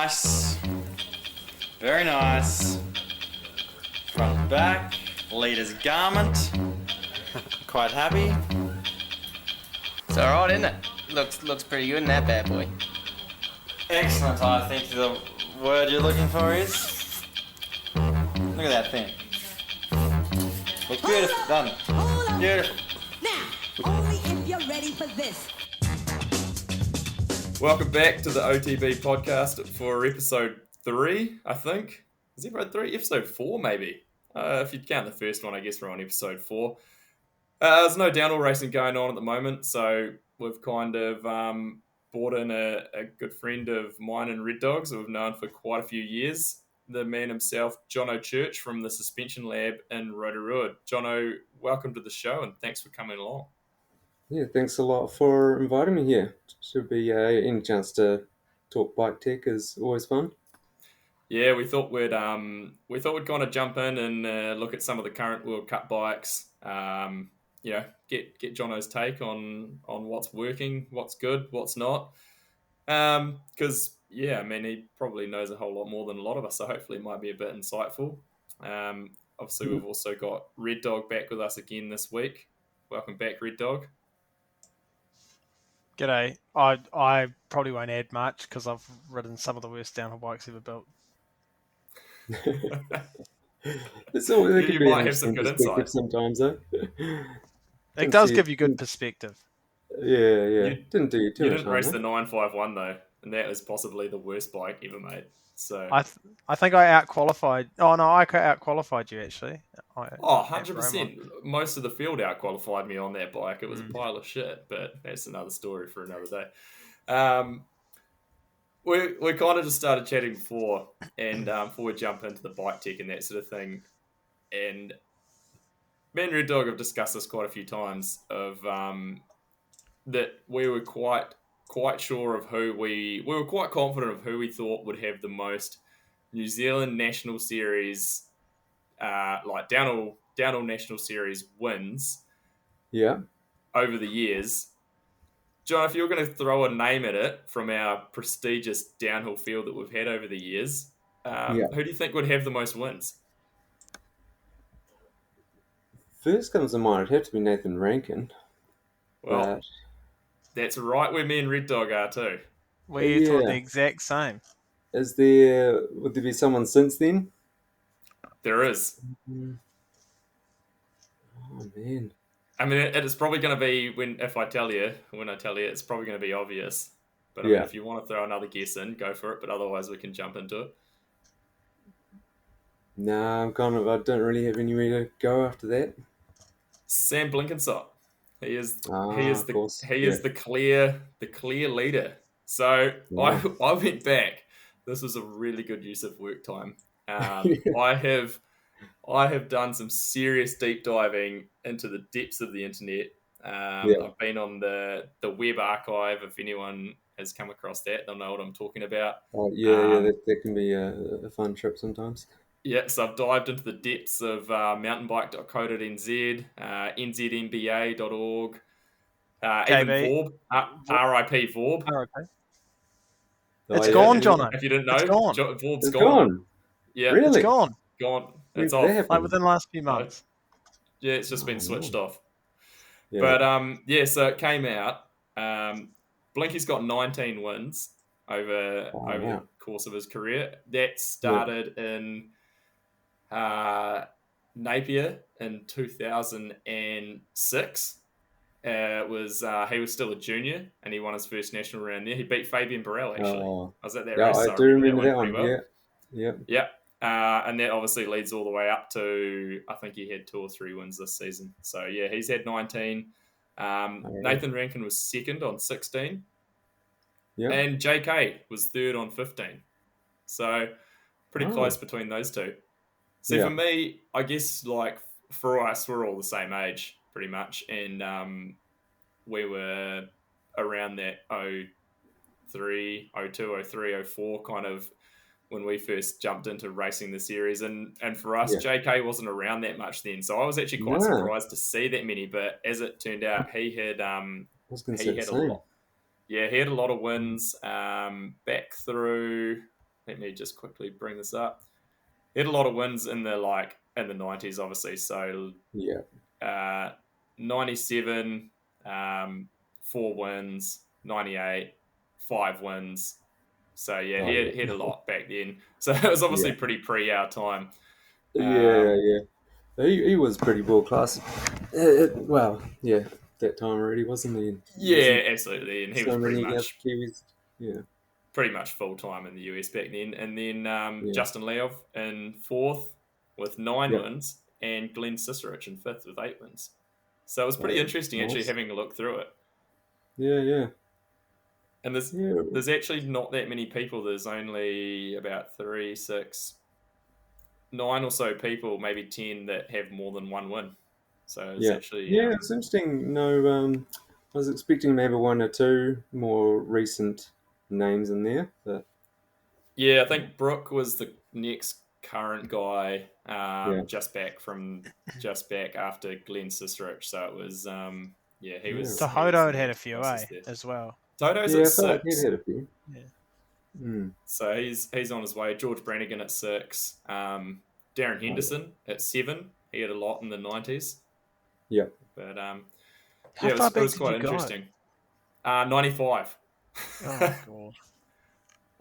nice. Very nice. Front to back. Leader's garment. Quite happy. It's alright, isn't it? Looks pretty good in that bad boy. Excellent, I think the word you're looking for is... Look at that thing. Looks beautiful, done. Beautiful. Now, only if you're ready for this. Welcome back to the OTB podcast for episode 3, I think. Is it episode 3? Episode 4, maybe. If you count the first one, I guess we're on episode 4. There's no downhill racing going on at the moment, so we've kind of brought in a good friend of mine and Red Dogs who we've known for quite a few years. The man himself, Jono Church from the Suspension Lab in Rotorua. Jono, welcome to the show and thanks for coming along. Yeah, thanks a lot for inviting me here. Should be any chance to talk bike tech is always fun. Yeah, we thought we'd kind of jump in and look at some of the current World Cup bikes. Get Jono's take on what's working, what's good, what's not. Because he probably knows a whole lot more than a lot of us, so hopefully it might be a bit insightful. Obviously, we've also got Red Dog back with us again this week. Welcome back, Red Dog. G'day. I probably won't add much because I've ridden some of the worst downhill bikes ever built. You might have some good insight sometimes, though. It does give you good perspective. Yeah. Didn't do you too You much didn't harm, race eh? the 951 though, and that was possibly the worst bike ever made. So I think I out-qualified. Oh, no, I out-qualified you, actually. 100%. Most of the field out-qualified me on that bike. It was a pile of shit, but that's another story for another day. We kind of just started chatting before we jump into the bike tech and that sort of thing. And me and Red Dog have discussed this quite a few times of that we were quite sure of who we were quite confident of who we thought would have the most New Zealand National Series like downhill National Series wins over the years. John, if you're going to throw a name at it from our prestigious downhill field that we've had over the years, who do you think would have the most wins? First comes to mind, it'd have to be Nathan Rankin. Well, that's right where me and Red Dog are too. We thought the exact same. Would there be someone since then? There is. Oh, man. I mean, it is probably going to be when I tell you, it's probably going to be obvious. But I mean, if you want to throw another guess in, go for it. But otherwise, we can jump into it. Nah, I don't really have anywhere to go after that. Sam Blenkinsop. He is the clear leader. So I went back. This was a really good use of work time. I have done some serious deep diving into the depths of the internet. I've been on the web archive. If anyone has come across that, they'll know what I'm talking about. That can be a fun trip sometimes. Yeah, so I've dived into the depths of mountainbike.co.nz, nzmba.org, even Vorb, RIP Vorb. RIP. It's gone, Jono. If you didn't know, it's gone. Vorb's gone. Yeah, really? It's gone. It's off. Like within the last few months. Yeah, it's just been switched off. Yeah. But so it came out. Blinky's got 19 wins over the course of his career. That started in Napier in 2006. He was still a junior and he won his first national round there. He beat Fabian Burrell actually. I was at that race. I do remember that one. Well. Yeah. And that obviously leads all the way up to, I think he had 2 or 3 wins this season. So yeah, he's had 19. Nathan Rankin was second on 16. Yeah. And JK was third on 15. So pretty close between those two. So for me, I guess like for us, we're all the same age pretty much. And we were around that 03, 02, 03, 04 kind of when we first jumped into racing the series. And for us, JK wasn't around that much then. So I was actually quite surprised to see that many. But as it turned out, he had a lot. Yeah, he had a lot of wins back through let me just quickly bring this up. He had a lot of wins in the 90s, obviously. So Yeah. 97, 4 wins, 98, 5 wins. So yeah, Oh, he had yeah. a lot back then. So it was obviously Yeah. pretty pre our time. Yeah, yeah. He was pretty world class. Well, yeah, that time already, wasn't he? There Yeah, wasn't absolutely, and he was so many other Kiwis. Yeah, pretty much full time in the US back then. And then yeah, Justin Leov in 4th with 9 yep. wins, and Glenn Cicerich in 5th with 8 wins. So it was Oh, pretty yeah. interesting actually Nice. having a look through it. Yeah, yeah, And yeah, there's actually not that many people. There's only about 3, 6, 9 or so people, maybe 10 that have more than 1 win. So it's yeah. actually Yeah, it's interesting. No, I was expecting maybe one or two more recent names in there, but yeah. I think Brooke was the next current guy, yeah, just back after Glenn Cicerich. So it was yeah, yeah, So he was Hodo the had a next few, closest there. as well. Toto's yeah. at I felt like he'd 6, had a few. Yeah. Mm. so he's on his way. George Brannigan at 6, Darren Oh, Henderson at 7. He had a lot in the 90s, yeah. but How yeah, far it back was did you quite go? interesting. 95. Oh god.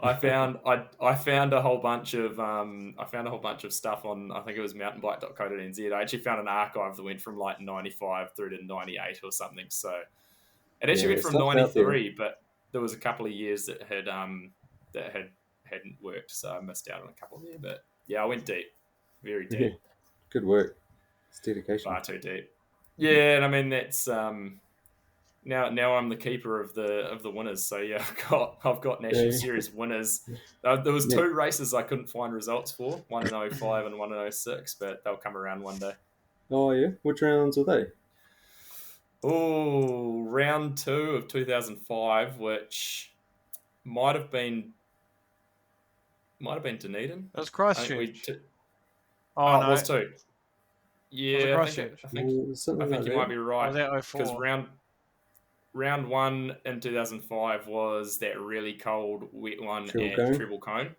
I found a whole bunch of stuff on, I think it was mountainbike.co.nz. I actually found an archive that went from like 95 through to 98 or something. So it Yeah, actually went there's from stuff out there. 93, but there was a couple of years that hadn't worked, so I missed out on a couple there. But yeah, I went deep, very Yeah, deep, good work. It's dedication. far too deep. Yeah, and I mean that's now I'm the keeper of the winners. So yeah, I've got National Yeah, Series winners. There was yeah. 2 races I couldn't find results for, one in 05 and one in 06, but they'll come around one day. Oh yeah, which rounds were they? Oh, round 2 of 2005, which might have been Dunedin. It was I think Christchurch. Oh oh, it was no, 2. was it Yeah, Christchurch? Something like you might that. be Or right was that because 04? round 1 in 2005 was that really cold, wet one Triple at Cone. Treble Cone.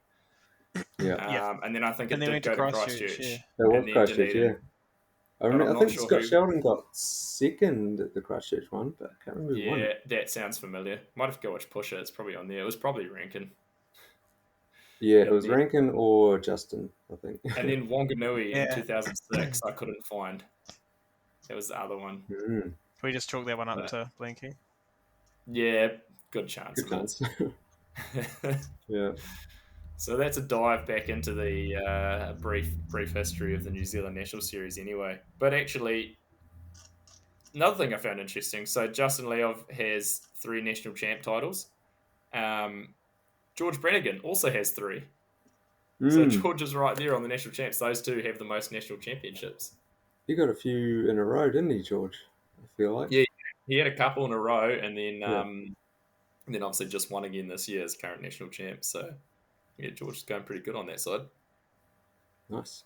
Yeah, Yeah. And then I think And it then did went to go to Christchurch, yeah. Christchurch that was and then Christchurch. Yeah, Dunedin, but I'm I not think sure Scott who. Sheldon got second at the Christchurch one, but I can't remember who won Yeah, it. that sounds familiar. Might have to go watch Pusher. It's probably on there. It was probably Rankin. Yeah, it And was then, Rankin or Justin, I think. and then Wanganui in Yeah. 2006, I couldn't find. That was the other one. Mm, We just chalk that one up But to Blinky. yeah, good chance good of chance. it. Yeah, So that's a dive back into the brief history of the New Zealand National Series, anyway. But actually, another thing I found interesting. So Justin Leov has 3 national champ titles. George Brannigan also has 3. So mm. George is right there on the national champs. Those 2 have the most national championships. He got a few in a row, didn't he, George? I feel like. Yeah, he had a couple in a row, and Yeah, then obviously just won again this year as current national champ. So yeah, George is going pretty good on that side. nice.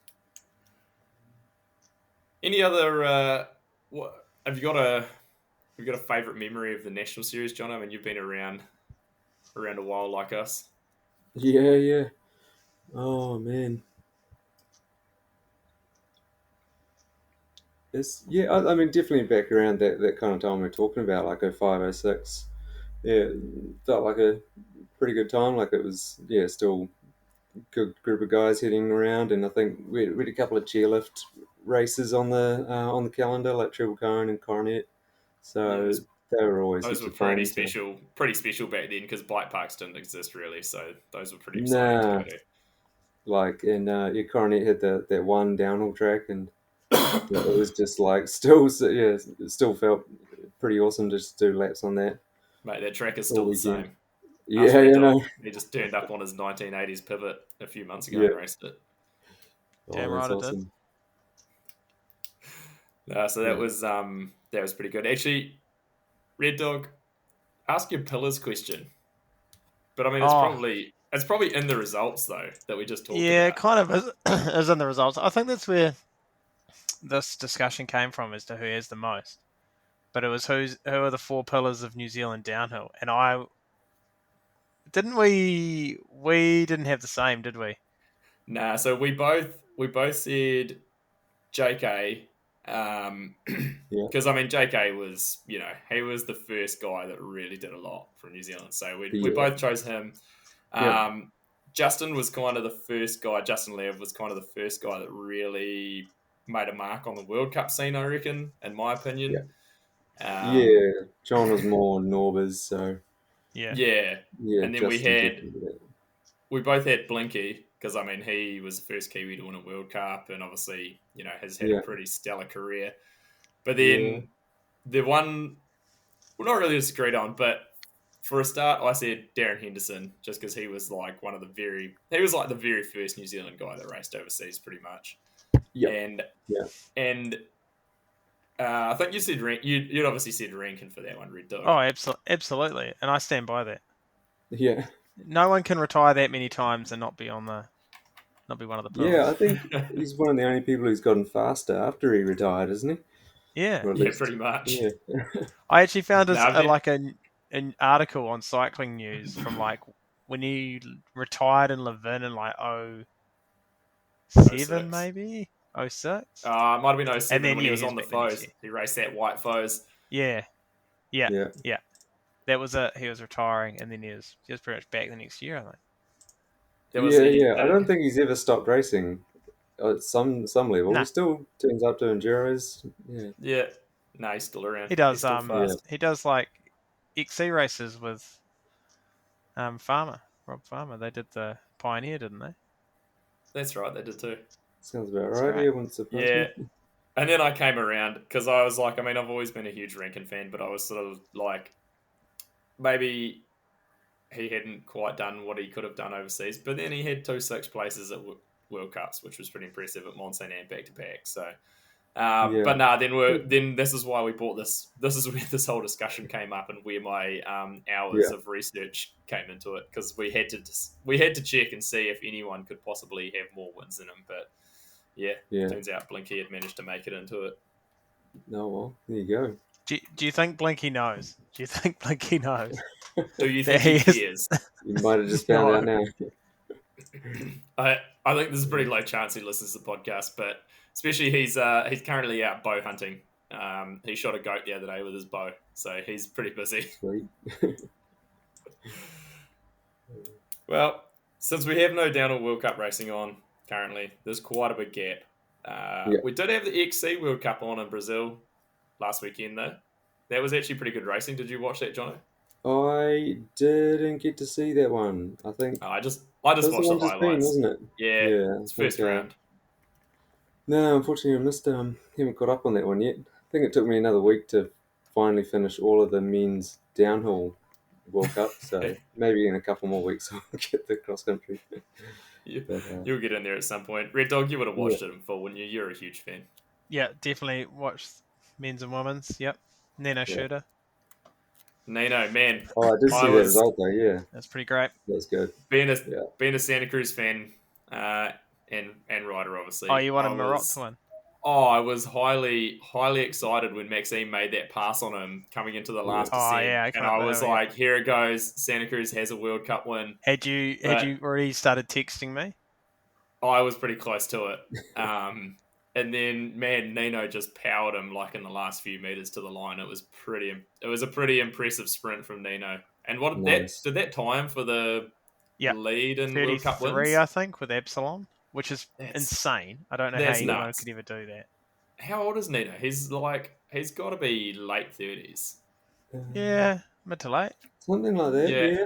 Any other? What have you got a favorite memory of the national series, John? I mean, you've been around a while like us. Yeah, yeah. Oh man. I mean, definitely back around that kind of time we're talking about, like 05, 06. Yeah, it felt like a pretty good time. Like it was, yeah, still good group of guys heading around, and I think we had a couple of chairlift races on the calendar, like Triple Cone and Coronet. Yeah, So they were always those heaps were of fun. pretty special back then because bike parks didn't exist really. So those were pretty exciting to Nah, go to. like and yeah, Coronet had that one downhill track, and yeah, it was just like still, yeah, it still felt pretty awesome to just do laps on that Mate, that track is all still the weekend. same. Ask Yeah, Red you Dog. know. He just turned up on his 1980s pivot a few months ago Yeah. and raced it. Damn Oh, that's right it did. awesome. So Yeah. that was pretty good. Actually, Red Dog, ask your pillars question. But I mean, Oh, it's probably in the results though that we just talked yeah, about. it kind of is in the results. I think that's where this discussion came from as to who has the most. But it was who are the 4 pillars of New Zealand downhill, and I didn't we? We didn't have the same, did we? Nah, so we both said JK, Yeah. because I mean JK was, he was the first guy that really did a lot for New Zealand, so we Yeah. both chose him. Yeah. Justin was kind of the first guy. Justin Lev was kind of the first guy that really made a mark on the World Cup scene, I reckon, in my opinion. Yeah. John was more Norbers, so Yeah. Yeah, yeah, and then Justin definitely. we both had Blinky because I mean he was the first Kiwi to win a World Cup, and obviously has had a Yeah. pretty stellar career. But Yeah. then the one we're not really disagreed on, but for a start, I said Darren Henderson just because he was like he was like the very first New Zealand guy that raced overseas, pretty much. Yep. And Yeah. and I think you said you'd obviously said Rankin for that one, Red Dog. Oh, absolutely, and I stand by that. Yeah. No one can retire that many times and not be one of the Yeah, pillars. I think he's one of the only people who's gotten faster after he retired, isn't he? Yeah, Or at Yeah, least, pretty much. yeah. I actually found Nah, an article on Cycling News from like when he retired in Levin in like 07 06. maybe 06, It might have been and 07 then when he yeah, was he was on the back the next foes. year. He raced that white foes. Yeah, yeah, Yeah. yeah. That was it. He was retiring, and then he was pretty much back the next year. I think. Yeah. I don't think he's ever stopped racing at some level. He Nah, still turns up to Enduros. Yeah. Yeah. No, he's still around. he does. He's still Yeah. fast. He does like XC races with Rob Farmer. They did the Pioneer, didn't they? That's right, they did too. Sounds about That's right. great. Yeah, wouldn't surprise Yeah. me. And then I came around because I was like, I mean, I've always been a huge Rankin fan, but I was sort of like, maybe he hadn't quite done what he could have done overseas. But then he had 2 6 places at World Cups, which was pretty impressive at Mont Saint Anne back to back. So, Yeah. but then this is why we bought this. This is where this whole discussion came up, and where my hours Yeah. of research came into it, because we had to check and see if anyone could possibly have more wins than him. But yeah, Yeah. turns out Blinky had managed to make it into it. Oh, well, there you go. Do you think Blinky knows? Do you think Blinky knows? Do you That think he he cares? You might have just found No. out now. I think there's a pretty low chance he listens to the podcast, but especially he's currently out bow hunting. He shot a goat the other day with his bow, so he's pretty busy. Sweet. Well, since we have no Downhill World Cup racing on currently, there's quite a big gap. Yeah. We did have the XC World Cup on in Brazil last weekend, though. That was actually pretty good racing. Did you watch that, Jono? I didn't get to see that one. I think I just that's the watched the one just been, highlights. wasn't it? Yeah, Yeah. it's first round. No, unfortunately, I missed. Haven't caught up on that one yet. I think it took me another week to finally finish all of the men's downhill World Cup. So maybe in a couple more weeks I'll get the cross country. But, You'll get in there at some point. Red Dog, you would have watched Yeah. it in full, wouldn't you? You're a huge fan. Yeah, definitely watch men's and women's. Yep, Nino shooter. Nino, man, Oh, I did see that result though. Yeah, That's pretty great. that's good. being Yeah. a Santa Cruz fan and rider, obviously. Oh, you wanted I Maroc was- to win. Oh, I was highly excited when Maxime made that pass on him coming into the last Oh, descent, yeah, I and can't I was believe it. like, "Here it goes! Santa Cruz has a World Cup win." Had you already started texting me? I was pretty close to it. And then, man, Nino just powered him like in the last few meters to the line. It was a pretty impressive sprint from Nino. And what Nice. did that time for the Yep. lead in World Cup 33, wins? I think, with Absalom, which is That's- insane. I don't know how that's anyone nuts. could ever do that. How old is Nino? He's got to be late 30s. Yeah, mid to late. Something like that. Yeah. Yeah,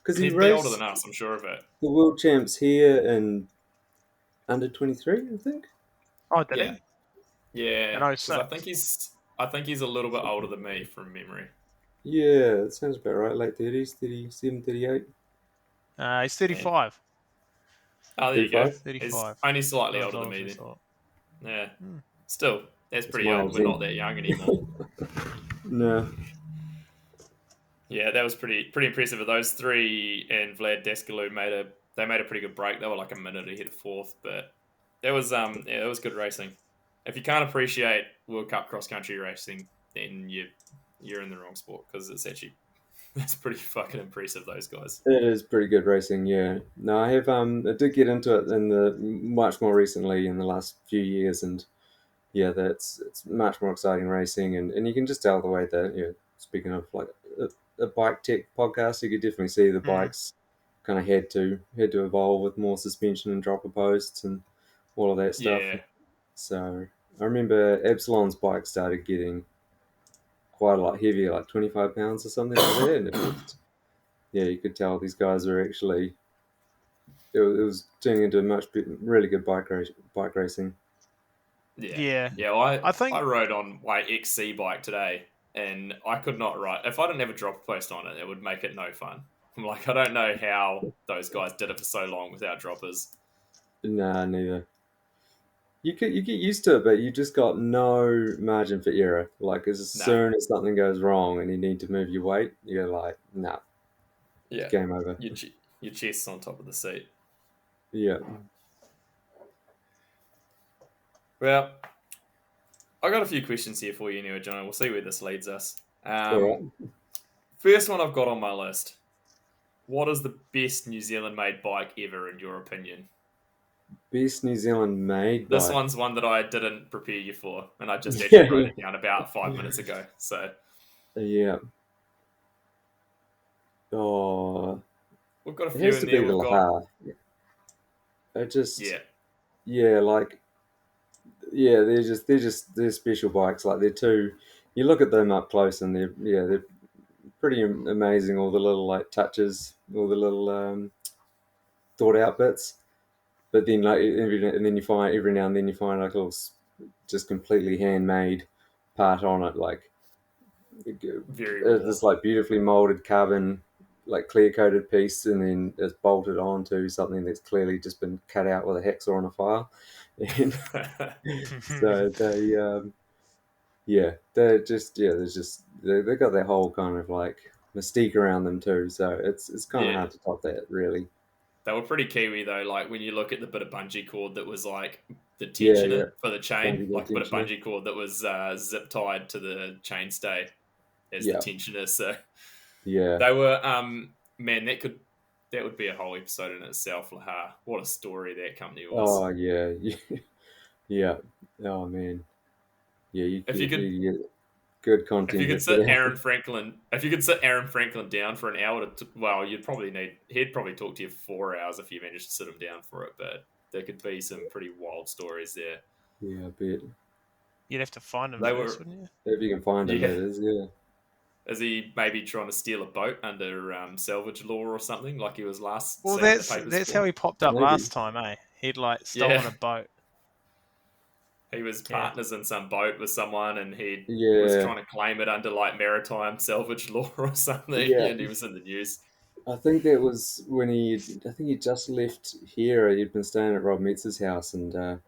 because he He's a bit older raced than us, I'm sure of it. the world champs here in under 23, I think. Oh, did Yeah. he? Yeah, And because 06. I think he's a little bit older than me from memory. Yeah, that sounds about right. Late 30s, 37, 38. He's 35. Oh, there you go. 35? 35. He's only slightly Not as older old than me as I then. thought. Yeah. Hmm. Still, that's pretty my old. age We're then. not that young anymore. No. Yeah, that was pretty impressive. Those three and Vlad Descalu made a pretty good break. They were like a minute ahead of fourth, but that was it was good racing. If you can't appreciate World Cup cross country racing, then you're in the wrong sport, because it's That's pretty fucking impressive, those guys. It is pretty good racing, yeah. No, I have I did get into it in the much more recently in the last few years, and yeah, that's it's much more exciting racing, and you can just tell the way that speaking of like a bike tech podcast, you could definitely see the bikes kind of had to evolve with more suspension and dropper posts and all of that stuff. Yeah. So I remember Epsilon's bike started getting quite a lot heavier, like 25 pounds or something like that, and it was, yeah, you could tell these guys were actually it was turning into really good bike racing. Yeah. Yeah. Well, I I think rode on my XC bike today, and I could not ride. If I didn't have a dropper post on it, it would make it no fun. I'm like, I don't know how those guys did it for so long without droppers. Nah, neither. You get used to it, but you just got no margin for error. Like as No. soon as something goes wrong and you need to move your weight, you're like, nah, it's Yeah. game over. Your chest's on top of the seat. Yeah. Well, I got a few questions here for you anyway, John. We'll see where this leads us. All right. First one I've got on my list. What is the best New Zealand made bike ever, in your opinion? Best New Zealand made This bike. one's one that I didn't prepare you for, and I just Yeah, actually wrote yeah, it down about 5 minutes ago. So yeah. Oh, we've got a it few has in to there. be the We've got, Laha. It just, yeah, yeah, like, yeah, they're special bikes. Like they're too. You look at them up close, and they're pretty amazing. All the little like touches, all the little thought out bits. But then like and then you find every now and then you find like a little just completely handmade part on it, like very raw. this like beautifully molded carbon like clear coated piece, and then it's bolted onto something that's clearly just been cut out with a hacksaw on a file. And so there's just they got that whole kind of like mystique around them too, so it's kind of Yeah, hard to top that really. they were pretty Kiwi though. Like when you look at the bit of bungee cord that was like the Yeah, tensioner yeah, for the chain, bungee like a bit of tensioner. bungee cord that was zip tied to the chainstay as the Yeah, tensioner. So yeah. they were, man, that would be a whole episode in itself. Laha, what a story that company was. Oh yeah, yeah. Oh man, yeah. If you could, You get good if you content could to put sit out. Aaron Franklin down for an hour well, he'd probably talk to you for 4 hours if you managed to sit him down for it. But there could be some pretty wild stories there. Yeah, I bet you'd have to find them They first, were, wouldn't you? if you can find them, yeah. that is. Yeah, Is he maybe trying to steal a boat under salvage law or something, like he was last Well, seen in the that's papers that's how for? he popped up maybe. last time, eh? He'd like stolen Yeah. a boat. He was Yeah. partners in some boat with someone, and he was Yeah, trying to claim it under like maritime salvage law or something, yeah. and he was in the news. I think that was when I think he just left here. He'd been staying at Rob Metz's house, and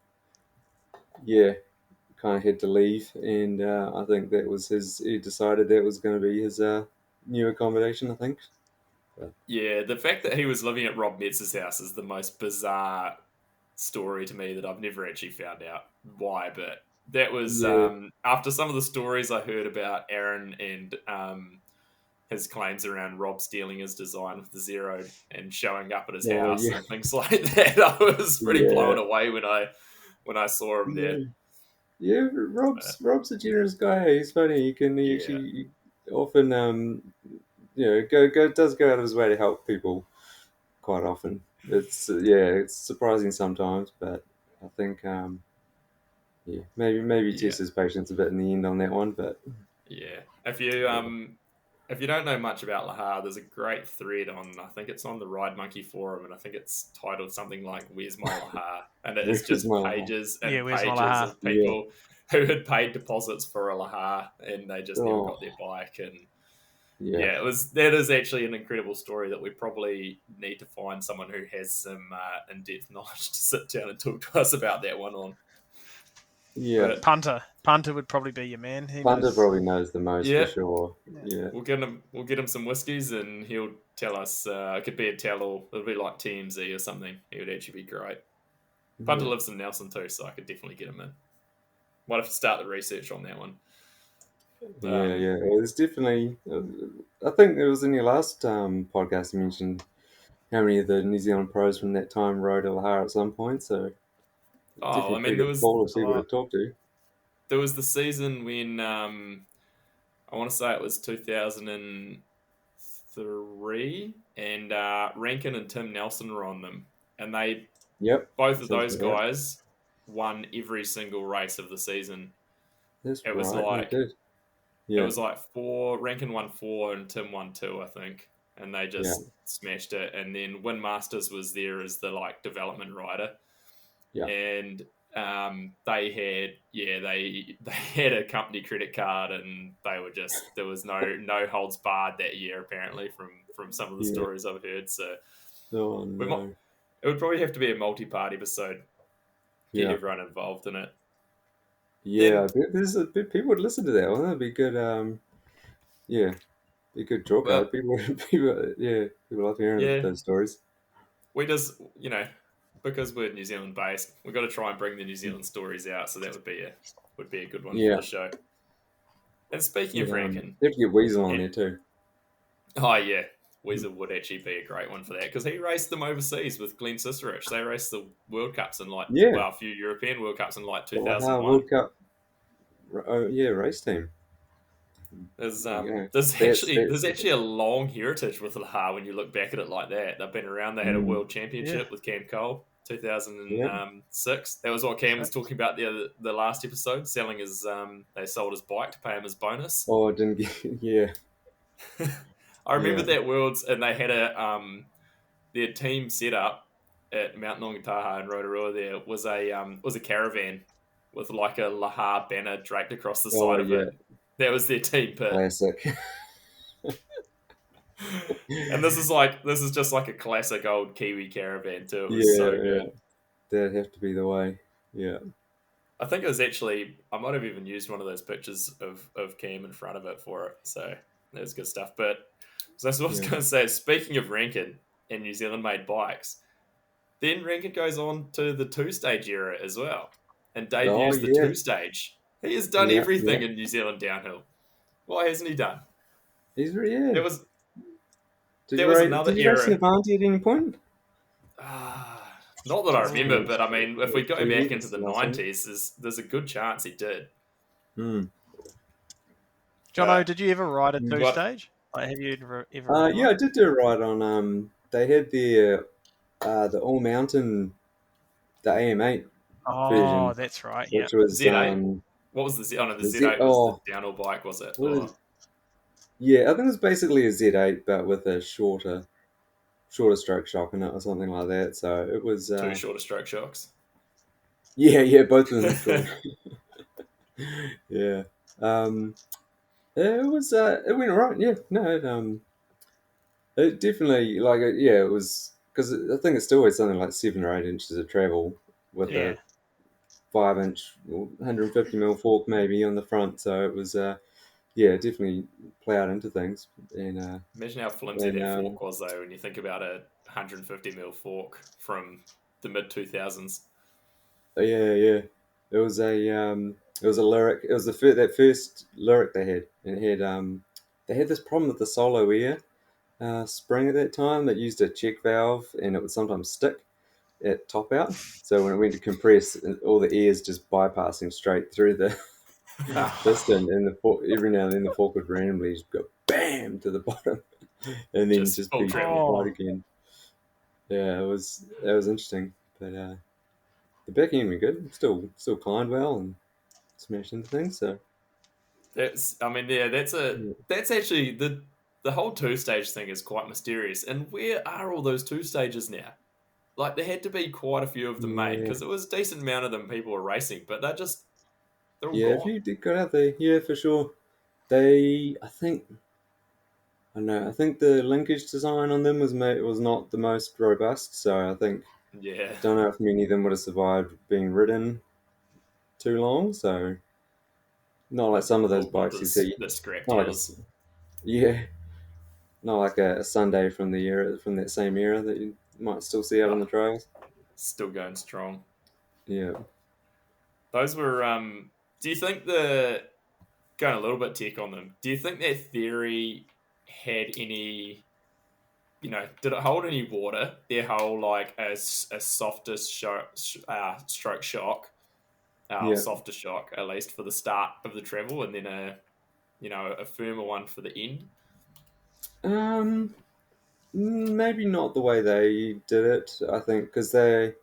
yeah, kind of had to leave. And I think that was his. He decided that was going to be his new accommodation. I think. But, Yeah, the fact that he was living at Rob Metz's house is the most bizarre story to me that I've never actually found out why. But that was yeah. after some of the stories I heard about Aaron and his claims around Rob stealing his design with the Zero and showing up at his Oh house yeah. and things like that. I was pretty Yeah. blown away when I saw him there. Yeah. Yeah, Rob's a generous guy. He's funny. He Yeah, actually often does go out of his way to help people quite often. It's surprising sometimes, but I think yeah, maybe yeah, test his patience a bit in the end on that one. But yeah. If you don't know much about Lahar, there's a great thread on, I think it's on the Ride Monkey forum, and I think it's titled something like "Where's my Lahar?" and it is where's just my pages and Yeah, where's my pages Laha? of yeah. people who had paid deposits for a Lahar and they just never Oh got their bike. And yeah. yeah, that is actually an incredible story that we probably need to find someone who has some in-depth knowledge to sit down and talk to us about that one on. Yeah. But Punter would probably be your man. He Punter knows. probably knows the most for yeah, sure. Yeah. we'll get him some whiskies and he'll tell us. It could be a tell-all. It'll be like TMZ or something. He would actually be great. Punter lives in Nelson too, so I could definitely get him in. Might have to start the research on that one. Yeah, yeah. It was definitely. I think it was in your last podcast you mentioned how many of the New Zealand pros from that time rode a Lahar at some point. So Oh, definitely I mean, pretty good pool of A people to lot. talk to. there was the season when I want to say it was 2003, and Rankin and Tim Nelson were on them, and they Yep, both of sounds those about right. guys won every single race of the season. That's It was right. They like did. it Yeah, was like four. Rankin won four, and Tim won two, I think, and they yeah, just smashed it. And then Win Masters was there as the like development rider, yeah, and they had they had a company credit card, and they were just there was no holds barred that year apparently from some of the yeah. stories I've heard. So Oh we might no. it would probably have to be a multi-part episode, get Yeah, everyone involved in it. yeah. Then I bet there's a bit people would listen to that one. That'd be good. Yeah, be a good draw card. but People, people, yeah, people love hearing yeah, those stories. we just because we're New Zealand based, we've got to try and bring the New Zealand stories out. So that would be a good one for Yeah, the show. And speaking of yeah. Rankin, They have to get Weasel on and there too. oh yeah, Weezer would actually be a great one for that because he raced them overseas with Glenn Sisterich. They raced the World Cups in Yeah, a few European World Cups in like the Lahar 2001. World Cup. Oh yeah, race team. There's There you go. there's actually That's there's actually a long heritage with Lahar when you look back at it like that. They've been around. They had a mm, World Yeah. Championship with Cam Cole, yeah. 2006. That was what Cam was talking about the last episode. Selling his they sold his bike to pay him his bonus. Oh, I didn't get. Yeah, I remember yeah. that Worlds, and they had their team set up at Mount Nongataha in Rotorua. There was a caravan with like a Lahar banner draped across the Oh side of it. yeah, That was their team pit. classic. And this is just like a classic old Kiwi caravan too. It was Yeah, so yeah. good. That'd have to be the way. Yeah, I think it was actually I might have even used one of those pictures of Cam in front of it for it. So that was good stuff. But so that's what I was yeah. going to say. Speaking of Rankin and New Zealand made bikes, then Rankin goes on to the two stage era as well and Oh debuts the yeah, two stage. He has done yeah, yeah. everything in New Zealand downhill. Why hasn't he done? Yeah. There was Did there you was race? another Did you race in era. Avanti at any point? Not that I Just remember, Oh. but I mean, if we go three back into weeks the last one. '90s, there's a good chance he did. Hmm. Jono, But did you ever ride a two what? stage? Like, have you ever ridden Yeah, one? I did do a ride on. They had the All Mountain, the AM8 Oh, version, that's right. Yeah. which was Z8. What was the Z? Oh no, the the Z. Z8 was the Oh, downhill bike, was it? what Or is? Yeah, I think it was basically a Z8, but with a shorter stroke shock in it or something like that. So it was. two shorter stroke shocks. Yeah, yeah, both of them short. Yeah. Um, it was. It went alright. Yeah. No. It definitely yeah. It was because I think it still had something like 7 or 8 inches of travel with Yeah. a 5 inch, 150 mil fork maybe on the front. So it was. Yeah, definitely plowed into things and Imagine how flimsy and that fork was, though, when you think about a 150 mil fork from the mid 2000s. yeah, yeah. It was a lyric. It was that first lyric they had, and they had this problem with the solo air spring at that time that used a check valve, and it would sometimes stick at top out. So when it went to compress, all the air is just bypassing straight through the piston, and the fork, every now and then the fork would randomly just go bam to the bottom, and then Just just full be travel. right Oh, again. Yeah, it was interesting, but the back end were good. Still climbed well and smashed into things. So I mean, yeah, yeah, that's actually the whole two stage thing is quite mysterious. And where are all those two stages now? Like, there had to be quite a few of them made yeah, because it was a decent amount of them people were racing, but they're all yeah. If gone. you did go out there, yeah, for sure. I think, I don't know. I think the linkage design on them was not the most robust. So I think Yeah, I don't know if many of them would have survived being ridden too long. So not like some of those all bikes you see. the scrap Not like dealers yeah, not like a Sunday from the era from that same era that you might still see out on the oh, trails. still going strong. Yeah. Those were. Do you think the going a little bit tech on them, do you think that theory had any, did it hold any water? Their whole like a softer stroke shock, Yeah. softer shock at least for the start of the travel, and then a firmer one for the end. Um, Maybe not the way they did it. I think because it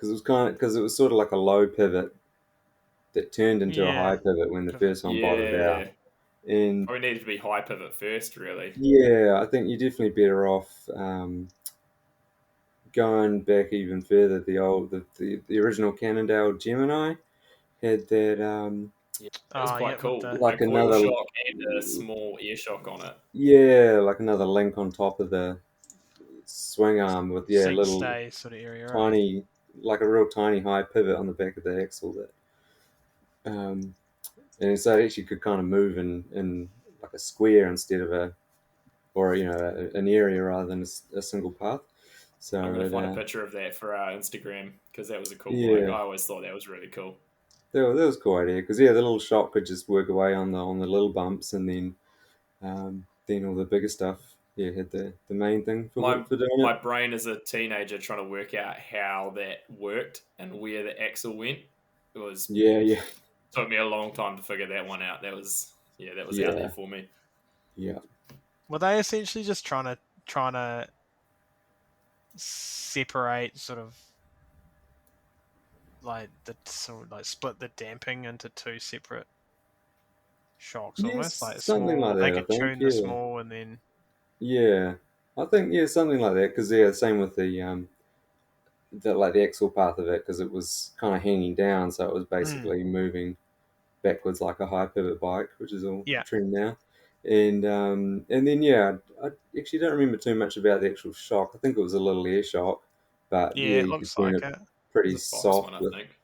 was sort of like a low pivot that turned into a high Yeah. pivot when the Pivot. first one bottomed out. Yeah, And probably needed to be high pivot first, really. yeah, I think you're definitely better off going back even further. The original Cannondale Gemini had that Yeah, that was Oh, yeah, quite with cool. the A like coil another shock and a small air shock on it. like another link on top of the swing arm with seat little stay sort of area, right? tiny like a real tiny high pivot on the back of the axle that um, and so it actually could kind of move in like a square instead of an area rather than a single path. I'm So gonna find a picture of that for our Instagram because that was a cool bike. yeah, I always thought that was really cool. that was a cool idea because the little shot could just work away on the little bumps, and then all the bigger stuff had the main thing My for doing my it. brain as a teenager trying to work out how that worked and where the axle went. It was Yeah, yeah, took me a long time to figure that one out. That was out there yeah, for me. yeah. Were they essentially just trying to separate sort of like split the damping into two separate shocks Yes, almost like something like small. They that. I could think. tune the Yeah, small and then yeah. I think something like that because same with the axle path of it because it was kind of hanging down, so it was mm, basically moving backwards like a high pivot bike, which is all yeah, trend now. And then I actually don't remember too much about the actual shock. I think it was a little air shock, but yeah, yeah, it you could looks turn like it it. It pretty was a Fox one, soft I with think.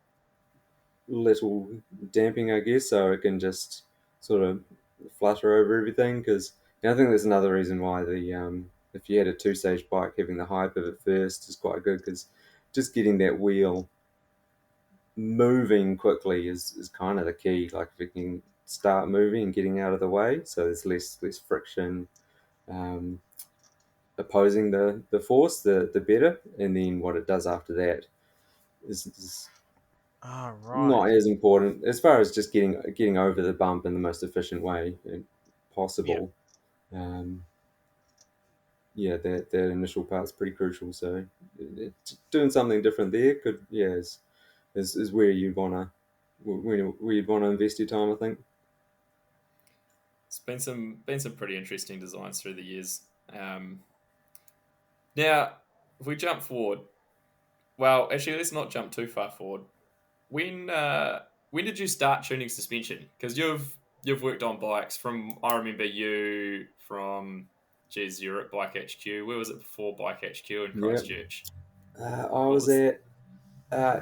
little damping, I guess, so it can just sort of flutter over everything. Because I think there's another reason why the if you had a two-stage bike, having the high pivot first is quite good because just getting that wheel moving quickly is kind of the key. Like if it can start moving and getting out of the way, so there's less friction um, opposing the force, the better. And then what it does after that is Oh, right. not as important as far as just getting over the bump in the most efficient way Yeah. possible. Um, yeah, that initial part's pretty crucial. So doing something different there could is where you wanna where you'd want to invest your time. I think. It's been some pretty interesting designs through the years. Now, if we jump forward, well, actually, let's not jump too far forward. When did you start tuning suspension? Because you've worked on bikes from I remember you from geez, you're at Bike HQ. Where was it before Bike HQ in Yeah, Christchurch? I What was was at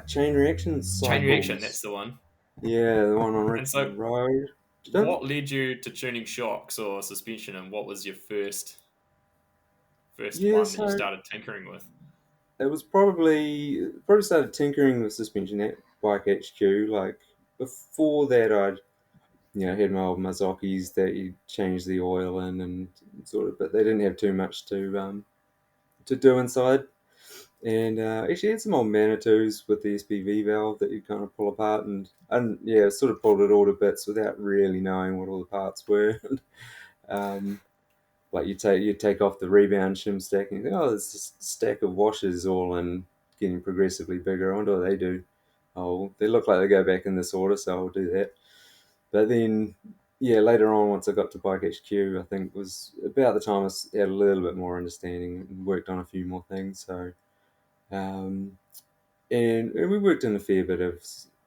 Chain Reaction Chain Reaction? That's Cycles. the one. Yeah, the one on And Rick so, Road. Don't, what led you to tuning shocks or suspension, and what was your first yeah, one that you so started tinkering with? it was probably started tinkering with suspension at Bike HQ. Like before that, I'd had my old Mazakis that you change the oil in and sort of, but they didn't have too much to do inside. And actually had some old Manitous with the SPV valve that you kind of pull apart and yeah, sort of pulled it all to bits without really knowing what all the parts were. um, like you take off the rebound shim stack and you think, oh, there's this stack of washers all in getting progressively bigger. I wonder what they do. Oh, they look like they go back in this order, so I'll do that. But then, yeah, later on, once I got to Bike HQ, I think was about the time I had a little bit more understanding and worked on a few more things. So, um, and we worked in a fair bit of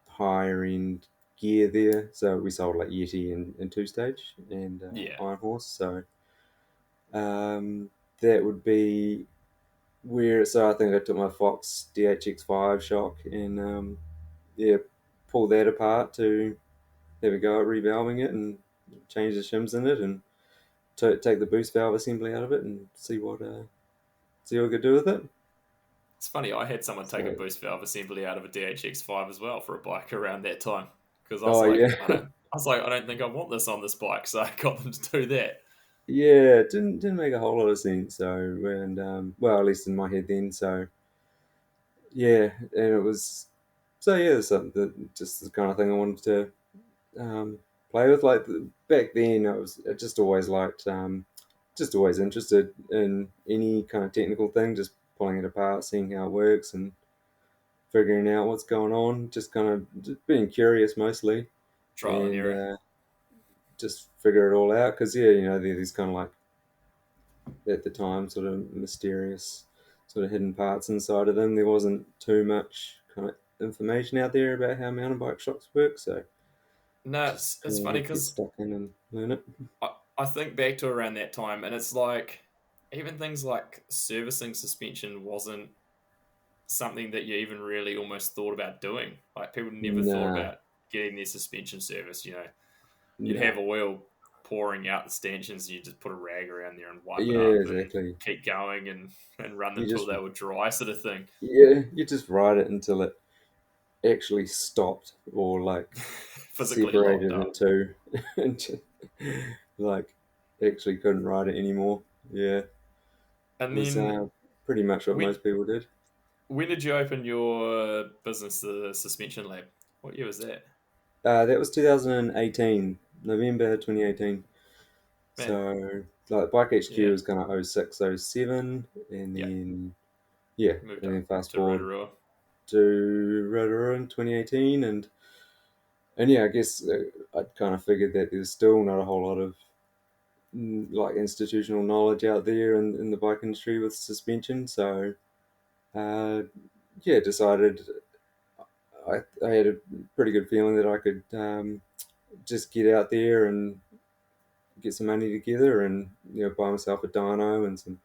higher end gear there. So we sold like Yeti and Two Stage and Yeah, Iron Horse. So that would be where. So I think I took my Fox DHX5 shock and yeah, pulled that apart to have a go at revalving it and change the shims in it and take the boost valve assembly out of it and see what we could do with it. it's funny. I had someone take a So, boost valve assembly out of a DHX5 as well for a bike around that time because I was oh like, yeah, I was like, I don't think I want this on this bike, so I got them to do that. Yeah, it didn't make a whole lot of sense. So, and well, at least in my head then. So, yeah, and it was so yeah, something that just the kind of thing I wanted to play with. Like back then, I just always liked, just always interested in any kind of technical thing, just pulling it apart, seeing how it works, and figuring out what's going on. Just kind of just being curious mostly, Trial and and error. just figure it all out. Because yeah, you know, there's these kind of like at the time sort of mysterious, sort of hidden parts inside of them. There wasn't too much kind of information out there about how mountain bike shocks work, so No, just it's funny get because stuck in and learn it. I think back to around that time, and it's like even things like servicing suspension wasn't something that you even really almost thought about doing. Like people never thought Nah, about getting their suspension service. You'd nah. have oil pouring out the stanchions, and you just put a rag around there and wipe it Yeah, up and exactly. keep going and run them You till just they were dry, sort of thing. yeah, you just ride it until it actually stopped or like Physically locked separated up. into into like actually couldn't ride it anymore. Yeah, it And was then pretty much what when most people did. when did you open your business, the suspension lab? What year was that? That was 2018, November 2018. Man, So like Bike HQ yeah, was kind of 06, 07, and yeah. then yeah, Moved and up then fast to forward Rotorua. to Rotorua in 2018, and yeah, I guess I'd kind of figured that there's still not a whole lot of like institutional knowledge out there in the bike industry with suspension. So uh, yeah, decided I had a pretty good feeling that I could just get out there and get some money together and buy myself a dyno and some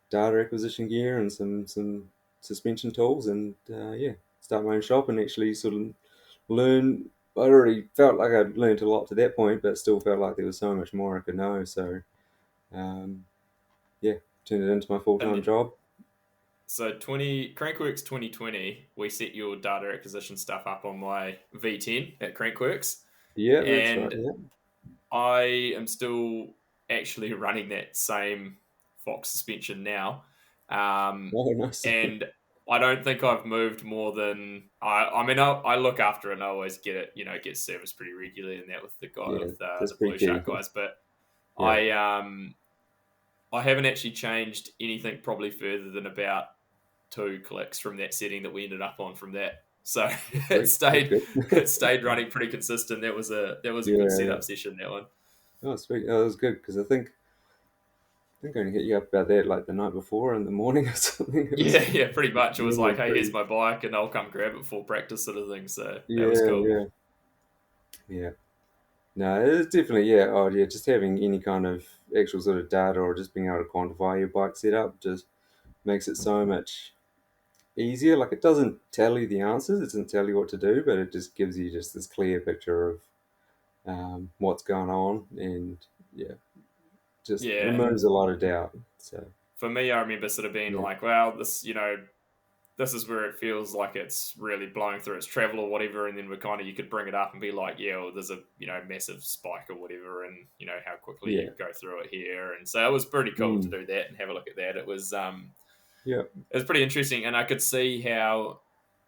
data acquisition gear and some suspension tools and yeah, start my own shop and actually sort of learn. I already felt like I'd learned a lot to that point, but still felt like there was so much more I could know. So um, yeah, turned it into my full And time then job. so 20 Crankworks 2020, we set your data acquisition stuff up on my V10 at Crankworks, Yeah, that's right. and Yeah. I am still actually running that same Fox suspension now. Um, Oh, nice. and I don't think I've moved more than I mean, I look after it and I always get it, get serviced pretty regularly and that with the guy Yeah, with that's the pretty Blue Shark key. guys. But Yeah. I haven't actually changed anything probably further than about 2 clicks from that setting that we ended up on from that. So it Sweet. That's stayed good. it stayed running pretty consistent. That was a good Yeah. setup session, that one. Oh, sweet. Oh, that was good because I think I only hit you up about that like the night before in the morning or something. It was Yeah, yeah, pretty much. It was normally like, hey, here's pretty. my bike, and I'll come grab it for practice, sort of thing. So that was Yeah, cool. yeah, yeah. No, it's definitely yeah. Oh, yeah. Just having any kind of actual sort of data or just being able to quantify your bike setup just makes it so much easier. Like it doesn't tell you the answers, it doesn't tell you what to do, but it just gives you just this clear picture of what's going on, and yeah, just Yeah, removes a lot of doubt. So for me, I remember sort of being yeah, like, well, this is where it feels like it's really blowing through its travel or whatever, and then you could bring it up and be like, yeah, well, there's a massive spike or whatever, and how quickly you yeah, go through it here, and so it was pretty cool to mm, do that and have a look at that. yeah, It was pretty interesting, and I can see how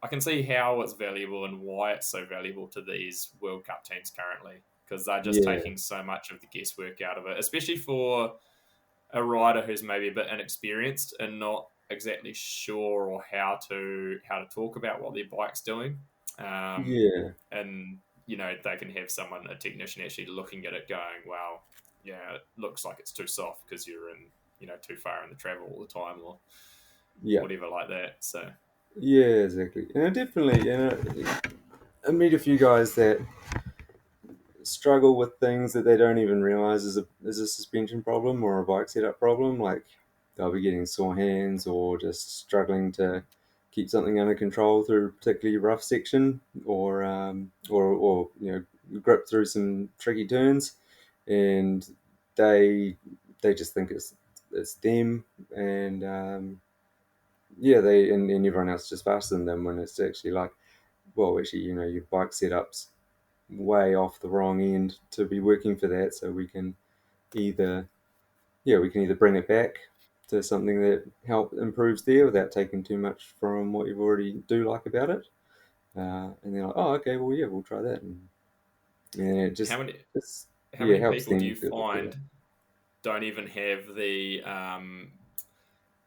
it's valuable and why it's so valuable to these World Cup teams currently, because they're just yeah, taking so much of the guesswork out of it, especially for a rider who's maybe a bit inexperienced and not exactly sure or how to talk about what their bike's doing. yeah, And they can have someone, a technician, actually looking at it, going, "Well, yeah, it looks like it's too soft because you're in too far in the travel all the time or yeah, whatever like that." So yeah, exactly. And I definitely, I meet a few guys that struggle with things that they don't even realize is a suspension problem or a bike setup problem. Like they'll be getting sore hands or just struggling to keep something under control through a particularly rough section, or grip through some tricky turns, and they just think it's them, and yeah, and everyone else is just faster than them when it's actually like, well, actually, your bike setups way off the wrong end to be working for that. So we can either bring it back to something that improves there without taking too much from what you already do like about it. And they're like, oh, okay, well, yeah, we'll try that. And it How just, many it's, how yeah, many helps people do them you feel a bit better. find don't even have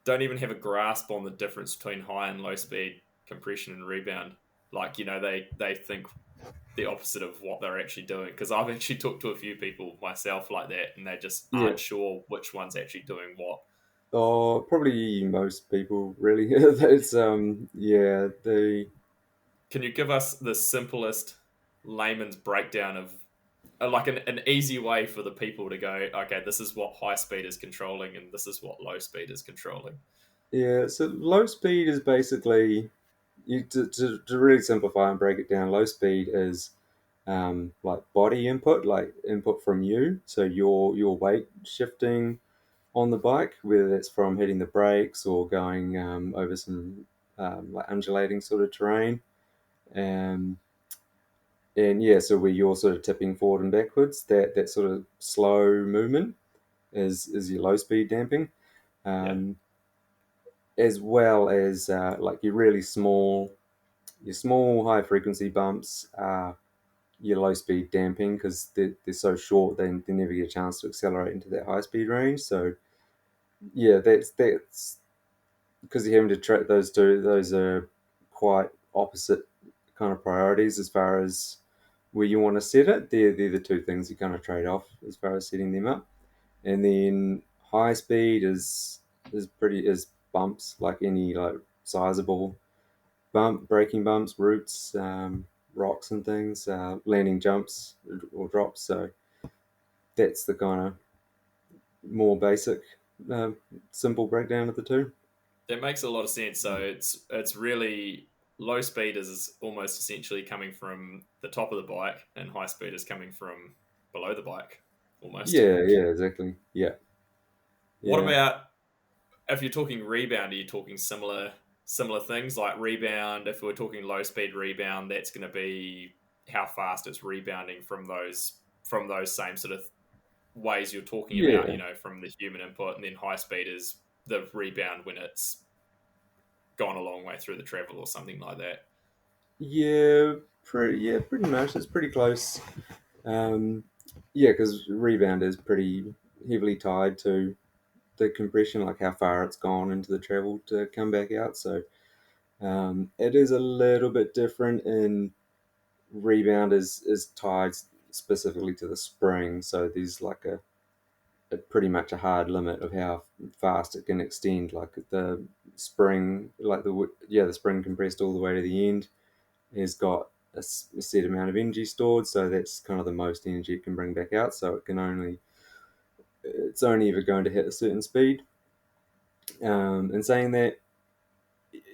don't even have a grasp on the difference between high and low speed compression and rebound? Like, they think the opposite of what they're actually doing, because I've actually talked to a few people myself like that, and they just Yeah. aren't sure which one's actually doing what. Oh, probably most people really. It's yeah, Can you give us the simplest layman's breakdown of like an easy way for the people to go, okay, this is what high speed is controlling and this is what low speed is controlling? yeah. So low speed is basically to really simplify and break it down. Low speed is like body input, like input from you. So your weight shifting on the bike, whether that's from hitting the brakes or going over some like undulating sort of terrain. Um, and yeah, so where you're sort of tipping forward and backwards, that sort of slow movement is your low speed damping, Yeah, um, as well as like your small high frequency bumps are your low speed damping because they're so short they never get a chance to accelerate into that high speed range. So yeah, that's because you're having to track those two. Those are quite opposite kind of priorities as far as where you want to set it. They're the two things you kind of trade off as far as setting them up. And then high speed is bumps like any like sizable braking bumps, roots, rocks and things, landing jumps or drops. So that's the kind of more basic, uh, simple breakdown of the two. that makes a lot of sense. So it's really low speed is almost essentially coming from the top of the bike, and high speed is coming from below the bike, almost. Yeah, exactly. Yeah, What yeah, about if you're talking rebound? Are you talking similar things like rebound? If we're talking low speed rebound, that's going to be how fast it's rebounding from those same sort of ways you're talking about, yeah, from the human input, and then high speed is the rebound when it's gone a long way through the travel or something like that. yeah, pretty much. It's pretty close. Um, yeah, because rebound is pretty heavily tied to the compression, like how far it's gone into the travel to come back out. So it is a little bit different in rebound is tied specifically to the spring. So there's like a pretty much a hard limit of how fast it can extend. Like the spring, like the spring compressed all the way to the end has got a set amount of energy stored. So that's kind of the most energy it can bring back out. So it's only ever going to hit a certain speed. And saying that,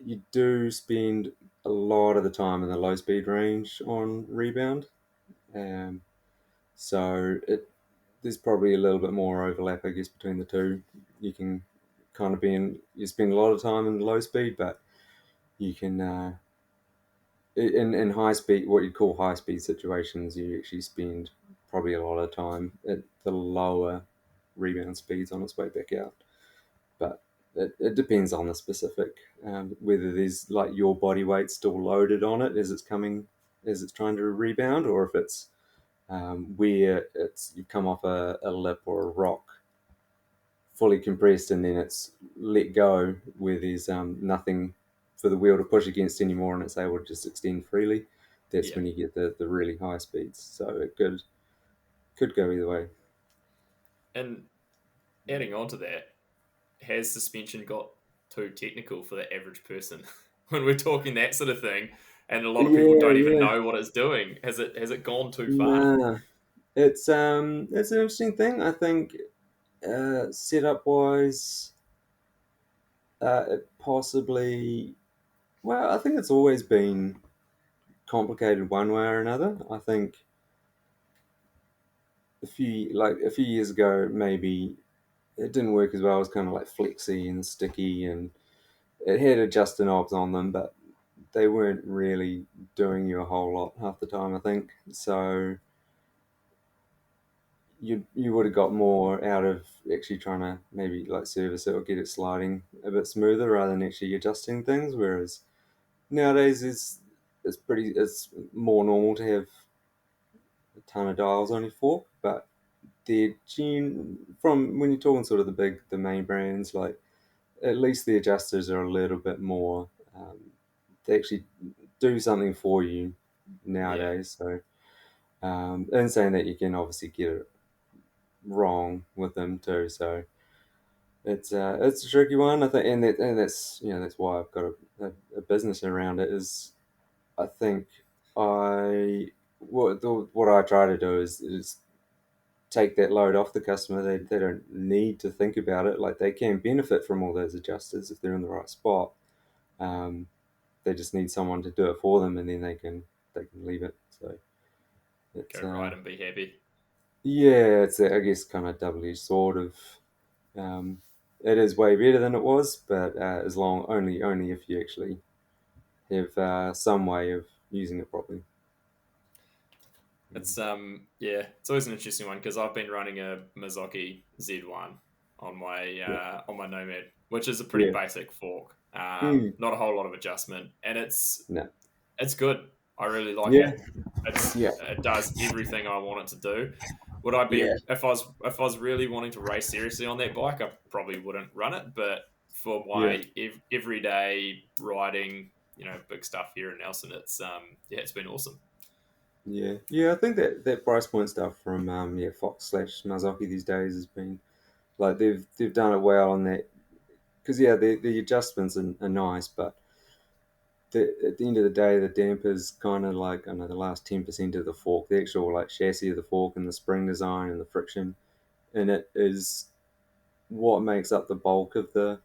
you do spend a lot of the time in the low speed range on rebound. Um, so there's probably a little bit more overlap, I guess, between the two. You can kind of you spend a lot of time in low speed, but you can, in high speed, what you call high speed situations, you actually spend probably a lot of time at the lower rebound speeds on its way back out. But it depends on the specific, whether there's like your body weight still loaded on it as it's trying to rebound, or if it's where you've come off a lip or a rock fully compressed and then it's let go where there's nothing for the wheel to push against anymore and it's able to just extend freely. That's Yeah. when you get the really high speeds. So it could go either way. And adding on to that, has suspension got too technical for the average person when we're talking that sort of thing? And a lot of people Yeah, don't even yeah. know what it's doing. Has it gone too far? Nah, it's an interesting thing. I think setup wise, it possibly. Well, I think it's always been complicated one way or another. I think a few years ago, maybe it didn't work as well. It was kind of like flexy and sticky, and it had adjuster knobs on them, but they weren't really doing you a whole lot half the time, I think. So you would have got more out of actually trying to maybe like service it or get it sliding a bit smoother rather than actually adjusting things. Whereas nowadays it's more normal to have a ton of dials on your fork, but from when you're talking sort of the main brands, like at least the adjusters are a little bit more they actually do something for you Yeah. nowadays. So and saying that you can obviously get it wrong with them too. So it's a tricky one, I think, and that's that's why I've got a business around it. Is I think what I try to do is take that load off the customer. They don't need to think about it. Like they can benefit from all those adjusters if they're in the right spot. Um, they just need someone to do it for them, and then they can leave it. So it's Go ride and be happy. yeah, it's I guess kind of double-edged sword of um, it is way better than it was, but as long only if you actually have some way of using it properly. It's yeah, it's always an interesting one because I've been running a Mizuki Z1 Yeah, on my Nomad, which is a pretty yeah, basic fork. mm, Not a whole lot of adjustment, and no, it's good. I really like yeah, it. yeah, It does everything I want it to do. Would I yeah, be if I was really wanting to race seriously on that bike? I probably wouldn't run it, but for yeah. my everyday riding, big stuff here in Nelson, yeah, it's been awesome. Yeah, yeah. I think that price point stuff from Fox slash Marzocchi these days has been like they've done it well on that because the adjustments are nice, but at the end of the day the dampers kind of like I know the last 10% of the fork, the actual like chassis of the fork and the spring design and the friction in it is what makes up the bulk of the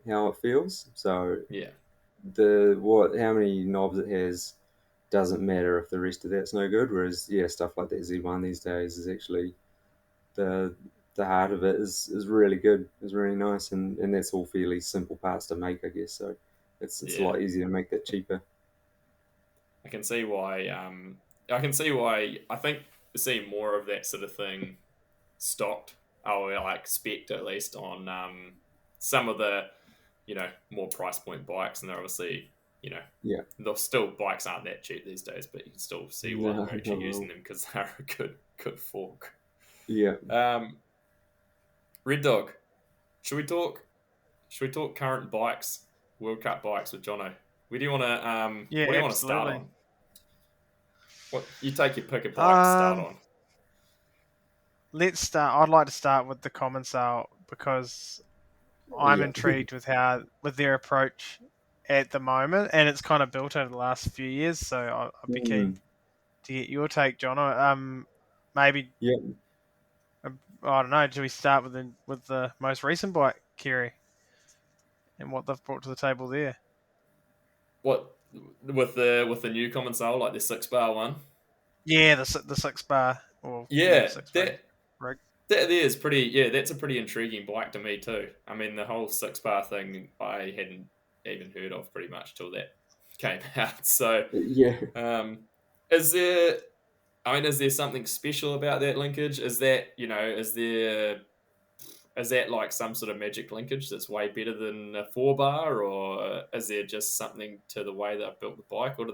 how it feels. So Yeah, how many knobs it has doesn't matter if the rest of that's no good. Whereas stuff like that Z1 these days is actually the the heart of it is really good, is really nice, and that's all fairly simple parts to make, I guess. So it's a yeah. lot easier to make that cheaper. I can see why. I can see why. I think seeing more of that sort of thing stocked, or like spec'd at least on some of the more price point bikes, and they're obviously you know Yeah, though still bikes aren't that cheap these days, but you can still see why no, they're not actually at using all. them because they're a good fork. Yeah, Um, Red Dog, should we talk? Should we talk current bikes, World Cup bikes with Jono? Where do you want to Yeah, What do you want to start absolutely. on? What you take your pick a bike to start Um, on? let's start. I'd like to start with the Commensale because I'm yeah, intrigued with their approach at the moment, and it's kind of built over the last few years. So I'd be keen mm, to get your take, John. Maybe yeah. I don't know. Do we start with the most recent bike, Kerry, and what they've brought to the table there? What with the new common sale, like the 6 bar one? Yeah, the 6 bar, or yeah, Yeah, 6 bar rig. that there is pretty. Yeah, that's a pretty intriguing bike to me too. I mean, the whole 6 bar thing I hadn't even heard of pretty much till that came out. So, Yeah. um, is there? I mean, is there something special about that linkage? Is that is that like some sort of magic linkage that's way better than a 4 bar, or is there just something to the way they've built the bike, or do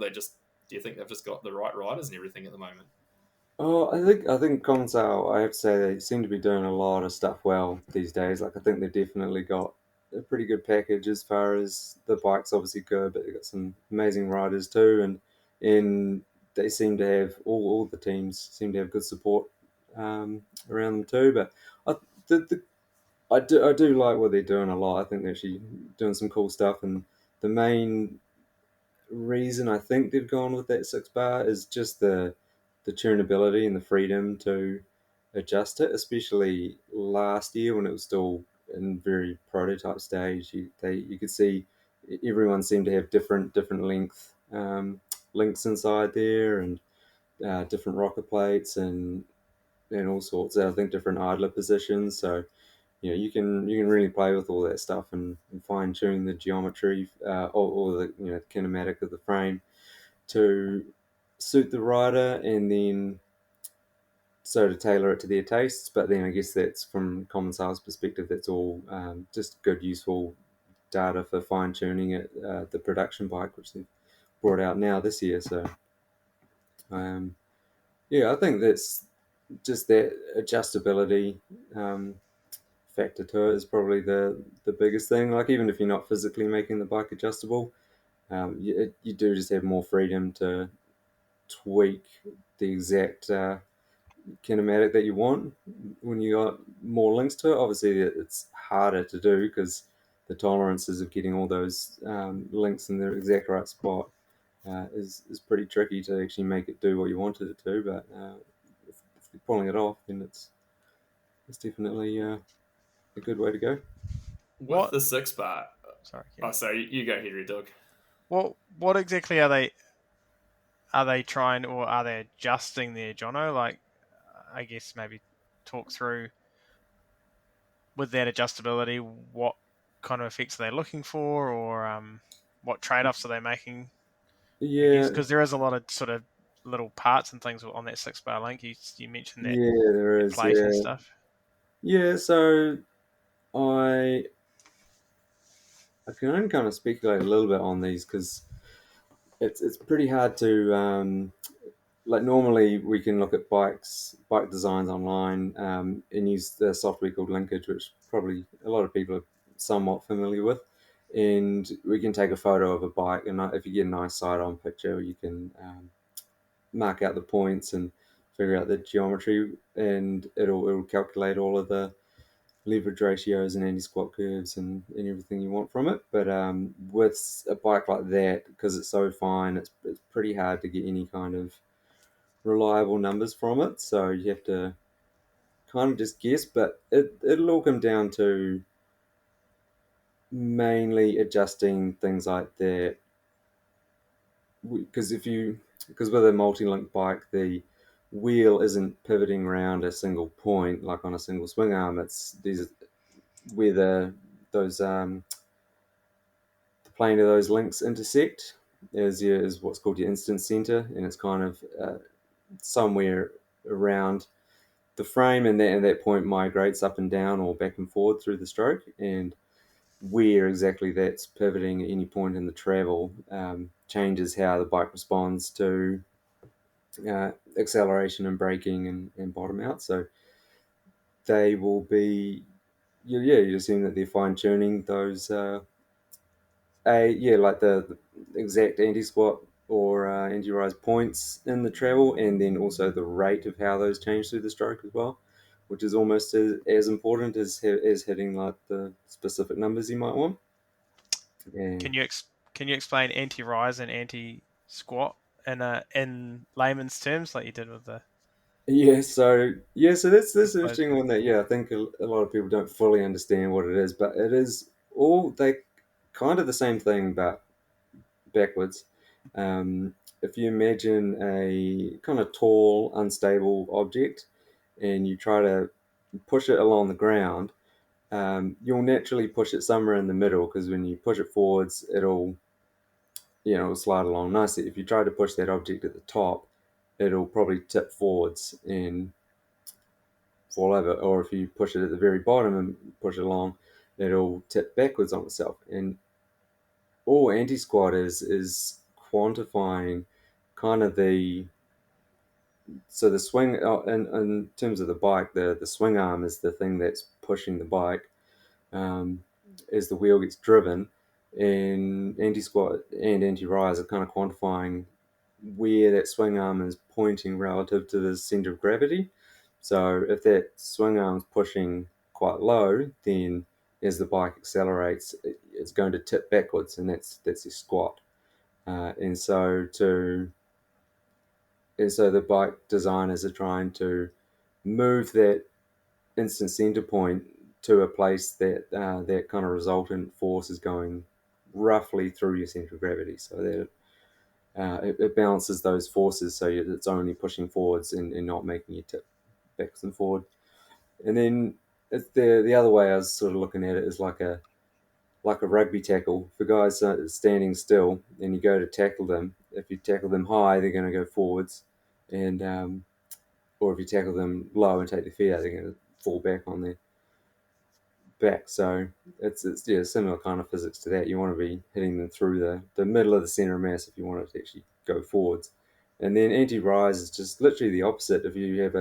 you think they've just got the right riders and everything at the moment? Oh, I think Commensale, I have to say they seem to be doing a lot of stuff well these days. Like I think they've definitely got a pretty good package as far as the bike's obviously good, but they've got some amazing riders too, and they seem to have all the teams seem to have good support around them too. But I I do like what they're doing a lot. I think they're actually doing some cool stuff, and the main reason I think they've gone with that 6 bar is just the tunability and the freedom to adjust it, especially last year when it was still in very prototype stage. You could see everyone seemed to have different links inside there and different rocker plates and all sorts. I think different idler positions. So you can really play with all that stuff and fine tune the geometry, or the kinematic of the frame to suit the rider, and then so to tailor it to their tastes. But then I guess that's from Common Sales perspective, that's all just good, useful data for fine tuning it, the production bike, which they've brought out now this year. So um, yeah, I think that's just that adjustability factor to it is probably the biggest thing. Like even if you're not physically making the bike adjustable, you do just have more freedom to tweak the exact kinematic that you want when you got more links to it. Obviously, it's harder to do because the tolerances of getting all those links in the exact right spot is pretty tricky to actually make it do what you wanted it to. But if you're pulling it off, then it's definitely a good way to go. With What? the 6 bar. Sorry. Oh, sorry, you go, Henry Dog. What exactly are they? Are they trying, or are they adjusting their Jono? Like, I guess maybe talk through with that adjustability, what kind of effects are they looking for, or what trade-offs are they making? I guess Yeah, because there is a lot of sort of little parts and things on that 6 bar link. You mentioned that, yeah, there that is. plate and Yeah, stuff. yeah. So I I can only kind of speculate a little bit on these because it's pretty hard to like normally we can look at bike designs online and use the software called Linkage, which probably a lot of people are somewhat familiar with, and we can take a photo of a bike, and if you get a nice side-on picture, you can mark out the points and figure out the geometry, and it'll calculate all of the leverage ratios and anti-squat curves and everything you want from it. But with a bike like that, because it's so fine, it's pretty hard to get any kind of reliable numbers from it. So you have to kind of just guess, but it'll all come down to mainly adjusting things like that. Because because with a multi-link bike, the wheel isn't pivoting around a single point like on a single swing arm. It's these where those the plane of those links intersect is what's called your instance center, and it's kind of somewhere around the frame, and that point migrates up and down or back and forward through the stroke, and where exactly that's pivoting at any point in the travel changes how the bike responds to acceleration and braking and bottom out. So they will be, you assume that they're fine tuning those like the exact anti squat or anti rise points in the travel, and then also the rate of how those change through the stroke as well, which is almost as important as hitting like the specific numbers you might want. And Can you can you explain anti-rise and anti-squat in layman's terms, like you did with the so that's an flows? interesting one that I think a lot of people don't fully understand what it is, but it is all they kind of the same thing, but backwards. If you imagine a kind of tall, unstable object and you try to push it along the ground, you'll naturally push it somewhere in the middle because when you push it forwards, it'll slide along nicely. If you try to push that object at the top, it'll probably tip forwards and fall over. Or if you push it at the very bottom and push it along, it'll tip backwards on itself. And all anti-squat is quantifying kind of the swing in terms of the bike, the swing arm is the thing that's pushing the bike um, as the wheel gets driven, and anti-squat and anti-rise are kind of quantifying where that swing arm is pointing relative to the center of gravity. So if that swing arm is pushing quite low, then as the bike accelerates, it's going to tip backwards, and that's your squat. And so the bike designers are trying to move that instant center point to a place that that kind of resultant force is going roughly through your center of gravity, so that it balances those forces, so it's only pushing forwards and not making you tip backwards and forward. And then it's the other way I was sort of looking at it is like a rugby tackle. For guys standing still and you go to tackle them, if you tackle them high, they're going to go forwards, and or if you tackle them low and take their feet out, they're going to fall back on their back. So it's yeah, similar kind of physics to that. You want to be hitting them through the middle of the center of mass if you want it to actually go forwards. And then anti-rise is just literally the opposite. If you have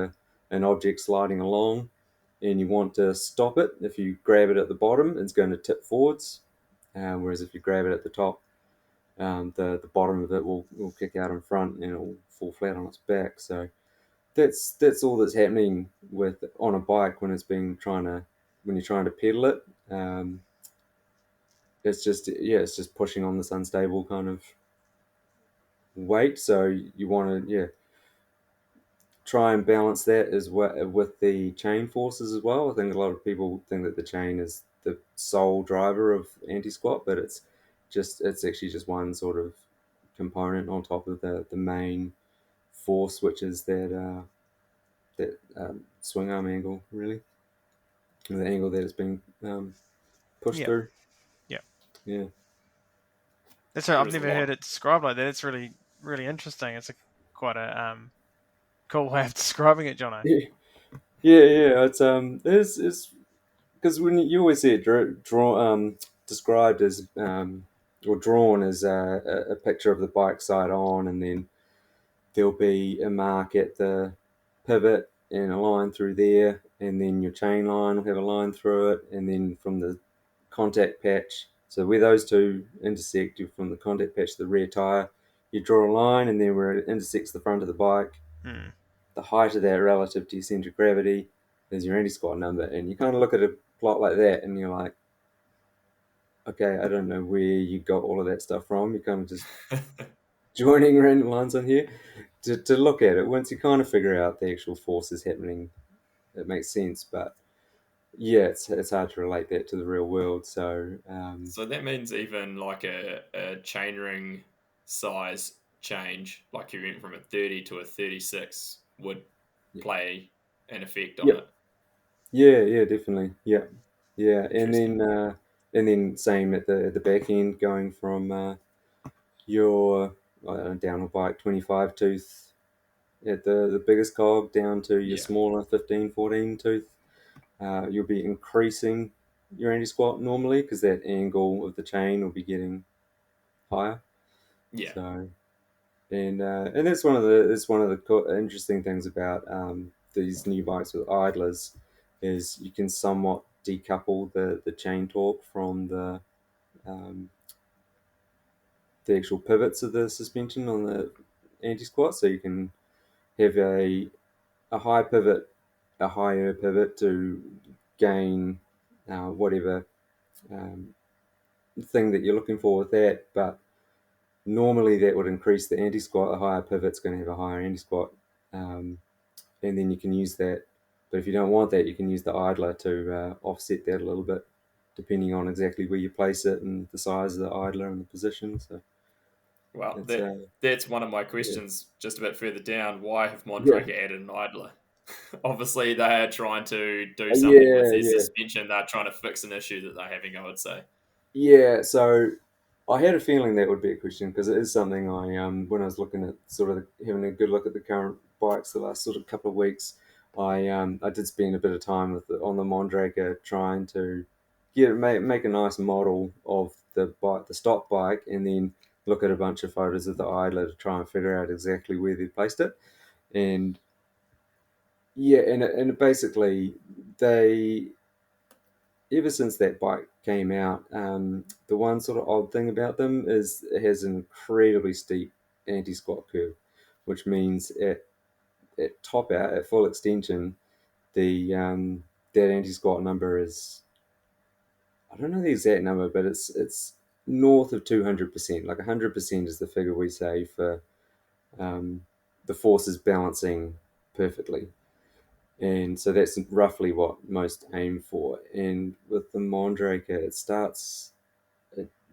an object sliding along and you want to stop it, if you grab it at the bottom, it's going to tip forwards. Whereas if you grab it at the top, the bottom of it will kick out in front and it'll fall flat on its back. So that's all that's happening with on a bike when when you're trying to pedal it. Um, it's just pushing on this unstable kind of weight. So you want to try and balance that as well with the chain forces as well. I think a lot of people think that the chain is the sole driver of anti squat, but it's actually just one sort of component on top of the main force, which is that swing arm angle, really, the angle that it's being pushed Yeah, through. yeah. Yeah. That's right. There I've is a never lot. heard it described like that. It's really interesting. It's a quite a cool way of describing it, Jono. Yeah, yeah. It's because when you always see it described as or drawn as a picture of the bike side on, and then there'll be a mark at the pivot and a line through there, and then your chain line will have a line through it, and then from the contact patch. So where those two intersect, from the contact patch to the rear tire, you draw a line, and then where it intersects the front of the bike, Hmm. the height of that relative to your center of gravity is your anti-squat number. And you kind of look at a plot like that, and you're like, okay, I don't know where you got all of that stuff from. You're kind of just joining random lines on here to look at it. Once you kind of figure out the actual forces happening, it makes sense. But yeah, it's hard to relate that to the real world. So So that means even like a chainring size change, like you went from a 30 to a 36, would yeah, play an effect on yep, it. yeah, definitely, yeah, yeah, Interesting. and then same at the back end, going from your downhill bike 25 tooth at the biggest cog down to your Yeah. smaller 15, 14 tooth. You'll be increasing your anti squat normally because that angle of the chain will be getting higher. Yeah. So and that's one of the interesting things about these new bikes with idlers is you can somewhat decouple the chain torque from um, the actual pivots of the suspension on the anti squat, so you can have a high pivot, a higher pivot to gain whatever um, thing that you're looking for with that. But normally that would increase the anti squat. A higher pivot's going to have a higher anti squat, um, and then you can use that. But if you don't want that, you can use the idler to offset that a little bit, depending on exactly where you place it and the size of the idler and the position. So Well, it's that's one of my yeah, questions just a bit further down. Why have yeah, Mondraker added an idler? Obviously, they are trying to do something with yeah, their yeah. suspension. They're trying to fix an issue that they're having, I would say. Yeah, so I had a feeling that would be a question because it is something I when I was looking at sort of having a good look at the current bikes the last sort of couple of weeks, I did spend a bit of time on the Mondraker trying to make a nice model of the bike, the stock bike, and then look at a bunch of photos of the idler to try and figure out exactly where they placed it. And yeah, and basically they ever since that bike came out, the one sort of odd thing about them is it has an incredibly steep anti-squat curve, which means at top out at full extension, the that anti-squat number is, I don't know the exact number, but it's north of 200%. Like 100% is the figure we say for um, the forces balancing perfectly. And so that's roughly what most aim for. And with the Mondraker, it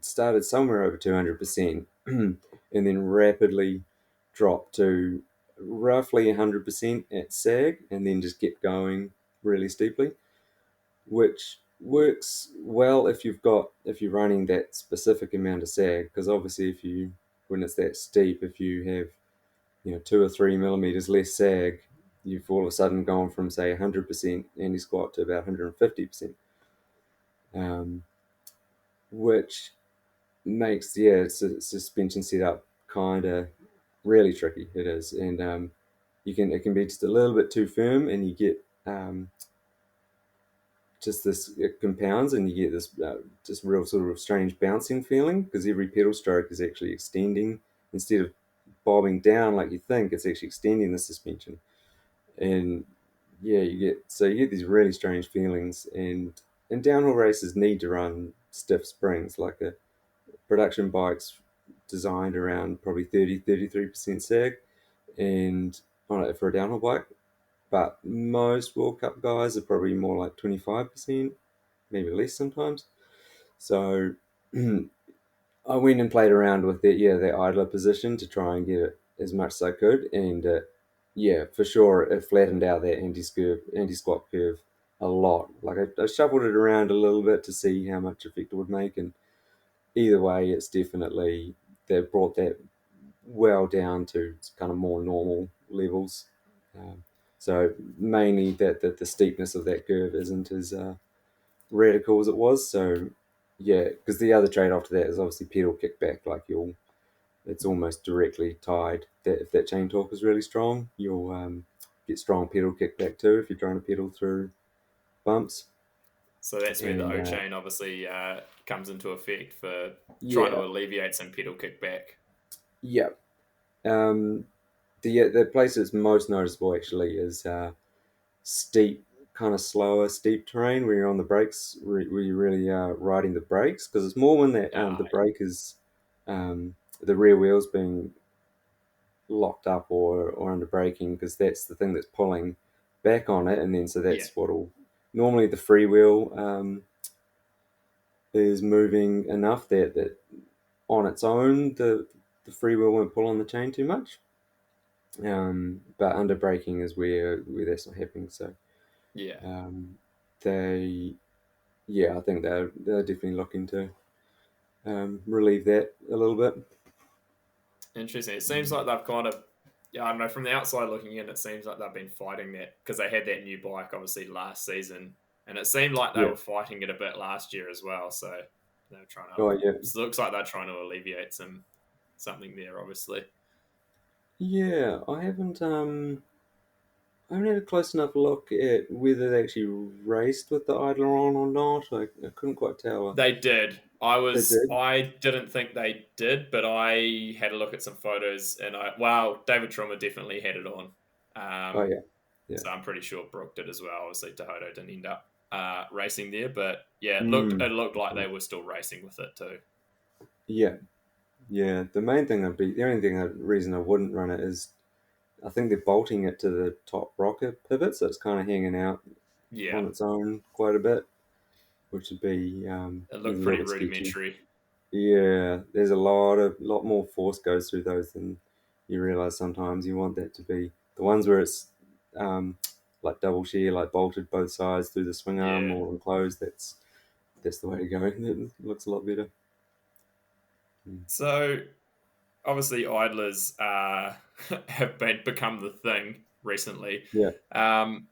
started somewhere over 200% and then rapidly dropped to roughly 100% at sag and then just kept going really steeply. which works well if you're running that specific amount of sag, because obviously when it's that steep, if you have 2 or 3 millimeters less sag, you've all of a sudden gone from say 100% anti squat to about 150%, which makes suspension setup kind of really tricky. It is, and it can be just a little bit too firm, and you get just this, it compounds, and you get this just real sort of strange bouncing feeling, because every pedal stroke is actually extending instead of bobbing down like you think. It's actually extending the suspension, and you get these really strange feelings. And downhill races need to run stiff springs, like a production bike's designed around probably 33% sag, and for a downhill bike. But most World Cup guys are probably more like 25%, maybe less sometimes. So I went and played around with the idler position to try and get it as much as I could, and for sure it flattened out that anti squat curve a lot. Like I shuffled it around a little bit to see how much effect it would make, and either way, it's definitely, they've brought that well down to kind of more normal levels. So mainly that the steepness of that curve isn't as radical as it was. So yeah, because the other trade off to that is obviously pedal kickback. Like it's almost directly tied. That if that chain torque is really strong, you'll get strong pedal kickback too if you're trying to pedal through bumps. So that's where the And O chain obviously comes into effect for trying to yeah, alleviate some pedal kickback. yeah. Um, the place that's most noticeable actually is steep, kind of slower, steep terrain where you're on the brakes, where you're really riding the brakes, because it's more when that Uh, the brake is the rear wheels being locked up or under braking, because that's the thing that's pulling back on it, and then so yeah. that's what'll normally the free wheel is moving enough that on its own the free wheel won't pull on the chain too much. But under braking is where that's not happening. So Yeah. um, they, I think they're definitely looking to relieve that a little bit. Interesting. It seems like they've kind of, yeah, I don't know, from the outside looking in, it seems like they've been fighting that because they had that new bike obviously last season, and it seemed like they Yeah. were fighting it a bit last year as well. So they were trying to. Oh yeah. It looks like they're trying to alleviate something there, obviously. Yeah. I haven't had a close enough look at whether they actually raced with the idler on or not. I couldn't quite tell. They did. They did. I didn't think they did, but I had a look at some photos, and David Trummer definitely had it on. Oh yeah. Yeah. So I'm pretty sure Brooke did as well. Obviously, Tohoto didn't end up racing there, but yeah, Mm. it looked like they were still racing with it too. Yeah. Yeah. The only reason I wouldn't run it is I think they're bolting it to the top rocker pivot, so it's kind of hanging out Yeah, on its own quite a bit, which would be it a looked little pretty bit sketchy. rudimentary. Yeah, there's a lot more force goes through those than you realize sometimes. You want that to be the ones where it's um, like double shear, like bolted both sides through the swing arm Yeah. or enclosed. That's the way to go. It looks a lot better. Mm. So obviously, idlers have become the thing recently. Yeah, Um,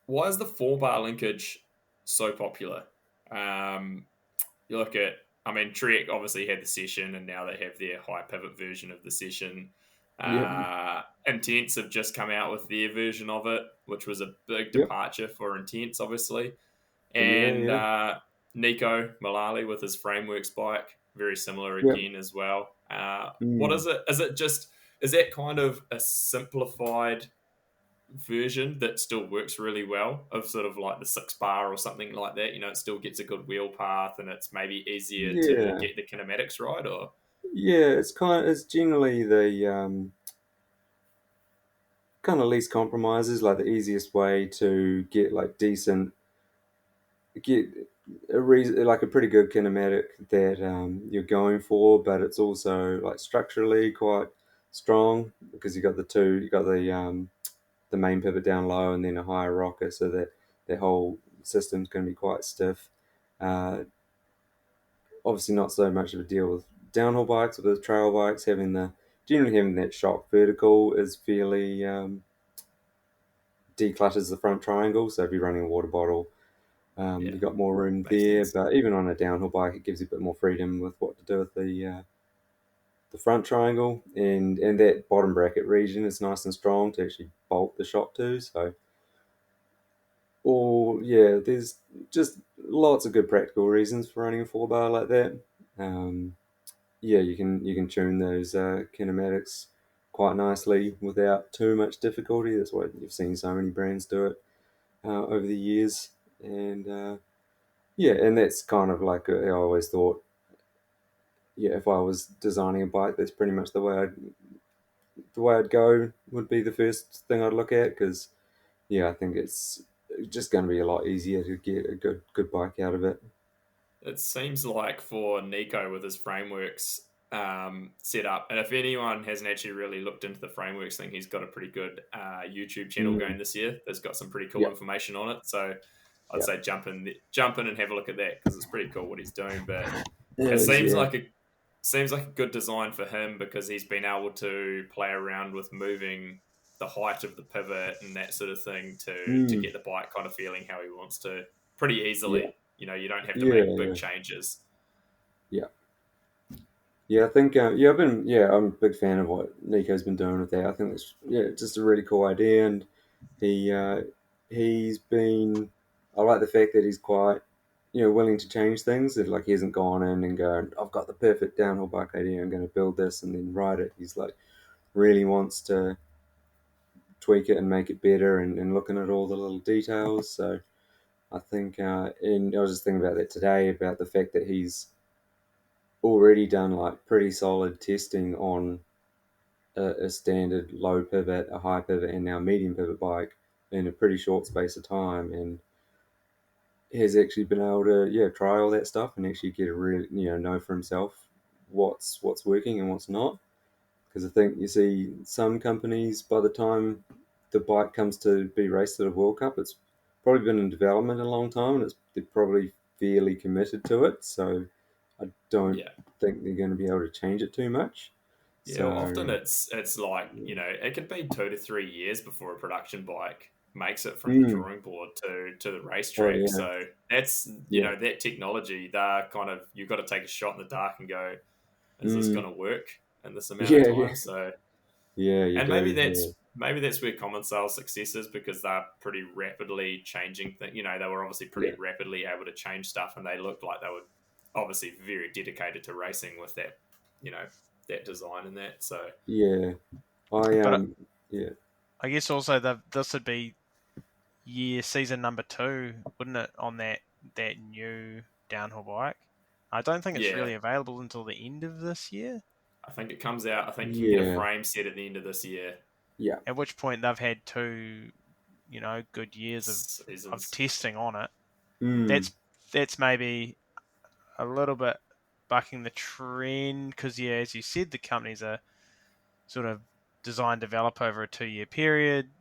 why is the 4 bar linkage so popular? You look at, I mean, Trek obviously had the session, and now they have their high pivot version of the session. yeah, Intense have just come out with their version of it, which was a big yep, departure for Intense, obviously. yeah, And yeah, Nico Malali with his Frameworks bike, very similar yep. again as well. What Mm. is it? Is that kind of a simplified version that still works really well of sort of like the 6 bar or something like that? It still gets a good wheel path, and it's maybe easier to Yeah, get the kinematics right, or yeah. It's generally the kind of least compromises, like the easiest way to get like get like a pretty good kinematic that you're going for, but it's also like structurally quite strong, because you got the main pivot down low and then a higher rocker, so that the whole system's going to be quite stiff. Uh, Obviously, not so much of a deal with downhill bikes, but with trail bikes, generally having that shock vertical is fairly declutters the front triangle. So if you're running a water bottle, Yeah, you've got more room makes there. sense. But even on a downhill bike, it gives you a bit more freedom with what to do with the front triangle, and that bottom bracket region is nice and strong to actually bolt the shock to. So, or yeah, there's just lots of good practical reasons for running a 4 bar like that. Um, yeah, you can tune those kinematics quite nicely without too much difficulty. That's why you've seen so many brands do it over the years, and yeah, and that's kind of like I always thought. Yeah, if I was designing a bike, that's pretty much the way I'd go. Would be the first thing I'd look at because yeah, I think it's just going to be a lot easier to get a good bike out of it. It seems like for Nico with his frameworks set up, and if anyone hasn't actually really looked into the frameworks thing, he's got a pretty good YouTube channel Mm, going this year that's got some pretty cool yeah, information on it. So I'd yeah, say jump in and have a look at that because it's pretty cool what he's doing. But it it is. Yeah, seems like a good design for him because he's been able to play around with moving the height of the pivot and that sort of thing to mm, get the bike kind of feeling how he wants to pretty yeah, easily. You know, you don't have to make big yeah, changes. yeah. Yeah, I think I'm a big fan of what Nico's been doing with that. I think it's just a really cool idea, and he he's been. I like the fact that he's quite willing to change things. That like he hasn't gone in and gone, I've got the perfect downhill bike idea. I'm going to build this and then ride it. He's like really wants to tweak it and make it better, and looking at all the little details. So I think, and I was just thinking about that today about the fact that he's already done like pretty solid testing on a standard low pivot, a high pivot, and now medium pivot bike in a pretty short space of time, and has actually been able to try all that stuff and actually get a real know for himself what's working and what's not. Because I think you see some companies by the time the bike comes to be raced at a World Cup, it's probably been in development a long time and they're probably fairly committed to it. So I don't Yeah. think they're going to be able to change it too much. Yeah, well, often So it's like, you know, it could be 2 to 3 years before a production bike makes it from the mm, drawing board to the oh racetrack. yeah, So that's, you yeah, know, that technology, they're kind of, you've got to take a shot in the dark and go, is this mm, going to work in this amount of yeah, yeah, time? So, yeah, you and do, maybe that's where Common Sales success is because they're pretty rapidly changing things. You know, they were obviously yeah, pretty rapidly able to change stuff, and they looked like they were obviously very dedicated to racing with that, you know, that design and that. So yeah, yeah. I But yeah, I guess also this would be season number 2, wouldn't it, on that new downhill bike? I don't think it's yeah, really available until the end of this year. I think it comes out. I think you can get a yeah, frame set at the end of this year. yeah, At which point they've had 2, good years of Seasons. testing on it. mm, That's maybe a little bit bucking the trend because as you said, the companies are sort of design develop over a 2-year period,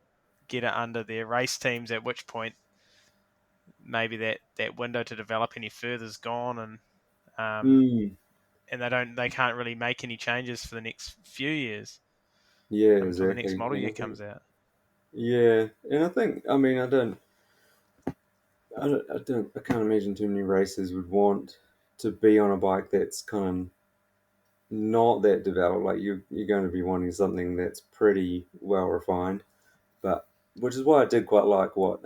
get it under their race teams. At which point maybe that window to develop any further is gone, um, mm, and they can't really make any changes for the next few years yeah, until the next exactly. model And year I think comes out. yeah, and I think I mean I can't imagine too many racers would want to be on a bike that's kind of not that developed. Like you're going to be wanting something that's pretty well refined, but which is why I did quite like what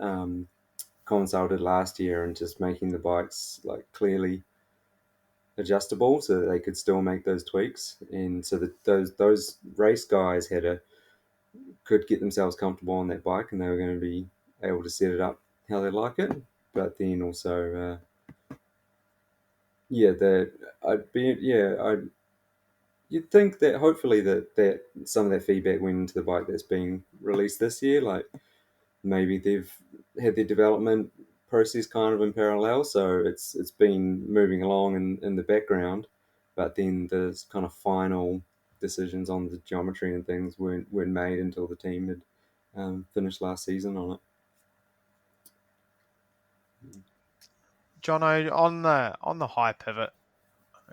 Console did last year and just making the bikes like clearly adjustable so that they could still make those tweaks, and so that those race guys could get themselves comfortable on that bike and they were going to be able to set it up how they like it. But then also, yeah, that I'd be yeah I you'd think that hopefully that some of that feedback went into the bike that's being released this year. Like maybe they've had their development process kind of in parallel, so it's been moving along in the background, but then the kind of final decisions on the geometry and things weren't made until the team had finished last season on it. Jono, on the high pivot,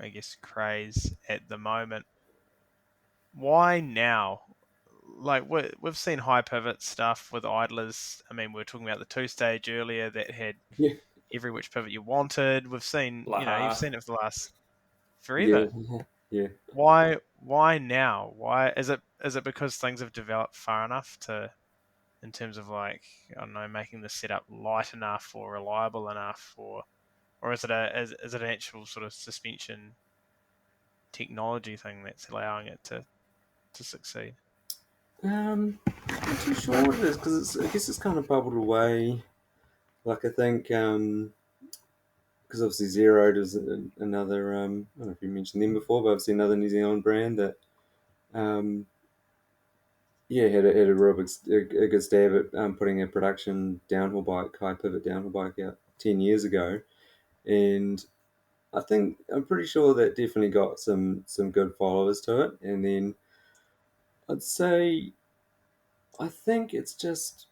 I guess craze at the moment. Why now? Like we've seen high pivot stuff with idlers. I mean, we were talking about the two stage earlier that had Yeah, every which pivot you wanted. We've seen, you've Laha. seen it for the last yeah, forever. yeah. Why now? Why is it because things have developed far enough to in terms of like I don't know making the setup light enough or reliable enough or is it an actual sort of suspension technology thing that's allowing it to succeed? Not too sure what it is because I guess it's kind of bubbled away. Like I think because obviously Zero is another. I don't know if you mentioned them before, but obviously another New Zealand brand that um, yeah had a real a good stab at putting a production downhill bike, high pivot downhill bike out 10 years ago, and I think I'm pretty sure that definitely got some good followers to it, and then I'd say I think it's just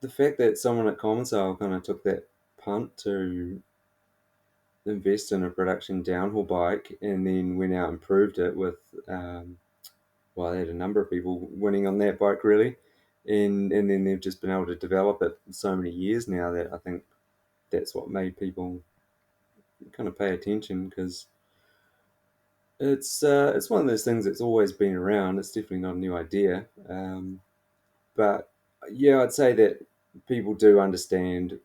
the fact that someone at Commonsail kind of took that punt to invest in a production downhill bike and then went out and proved it with well they had a number of people winning on that bike really and then they've just been able to develop it for so many years now that I think that's what made people kind of pay attention because it's one of those things that's always been around. It's definitely not a new idea, but yeah, I'd say that people do understand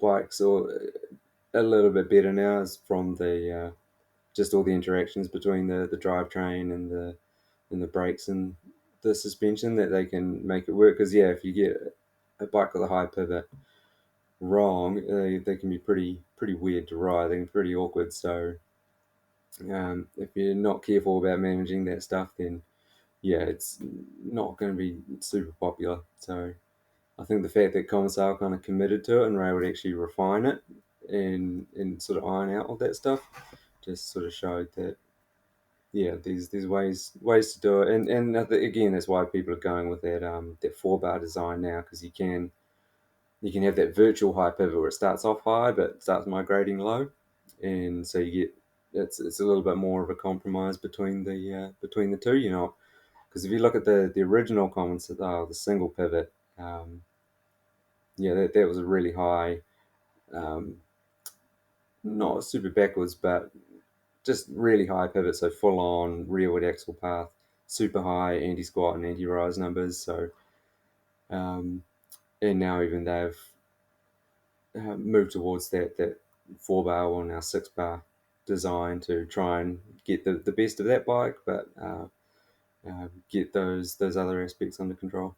bikes or a little bit better now is from the just all the interactions between the drivetrain and the brakes and the suspension that they can make it work. Because yeah, if you get a bike with a high pivot wrong, they can be pretty weird to ride. They can be pretty awkward. So if you're not careful about managing that stuff, then yeah, it's not going to be super popular. So I think the fact that Commissar kind of committed to it and were able to actually refine it and sort of iron out all that stuff just sort of showed that yeah, there's ways to do it, and again that's why people are going with that 4 bar design now because you can have that virtual high pivot where it starts off high but starts migrating low, and so you get it's a little bit more of a compromise between the two, you know, because if you look at the original comments, the single pivot, yeah, that was a really high, um, not super backwards, but just really high pivot, so full on rearward axle path, super high anti squat and anti rise numbers. So, um, and now even they've moved towards that 4 bar or now 6 bar design to try and get the best of that bike, but get those other aspects under control.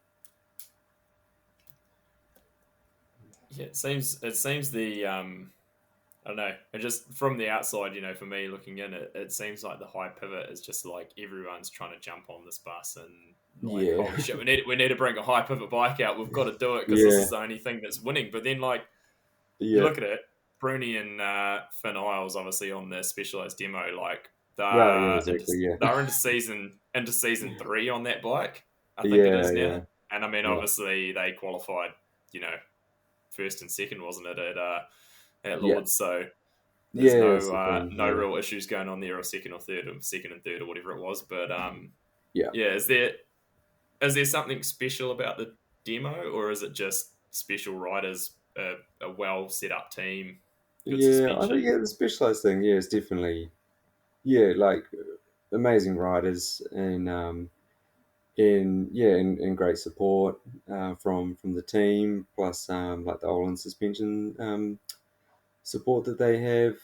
Yeah, it seems the I don't know. And just from the outside, for me looking in, it seems like the high pivot is just like everyone's trying to jump on this bus and like, Yeah, holy shit, we need to bring a high pivot bike out. We've got to do it because this yeah, is the only thing that's winning. But then like you yeah. look at it, Bruni and Finn Isles obviously on the specialized demo, like Well, yeah, they're exactly. Yeah, they're into season 3 on that bike. I think it yeah, is yeah, now. And I mean, yeah, obviously they qualified, first and second, wasn't it, at yeah, Lords? So there's yeah. That's the thing. no Yeah, real issues going on there, or second and third, or whatever it was. But yeah. yeah, is there something special about the demo, or is it just special riders, a well set up team, good Yeah, I think suspension? yeah, the specialized thing, yeah, is definitely yeah, like amazing riders and great support from the team, plus like the Olin suspension support that they have.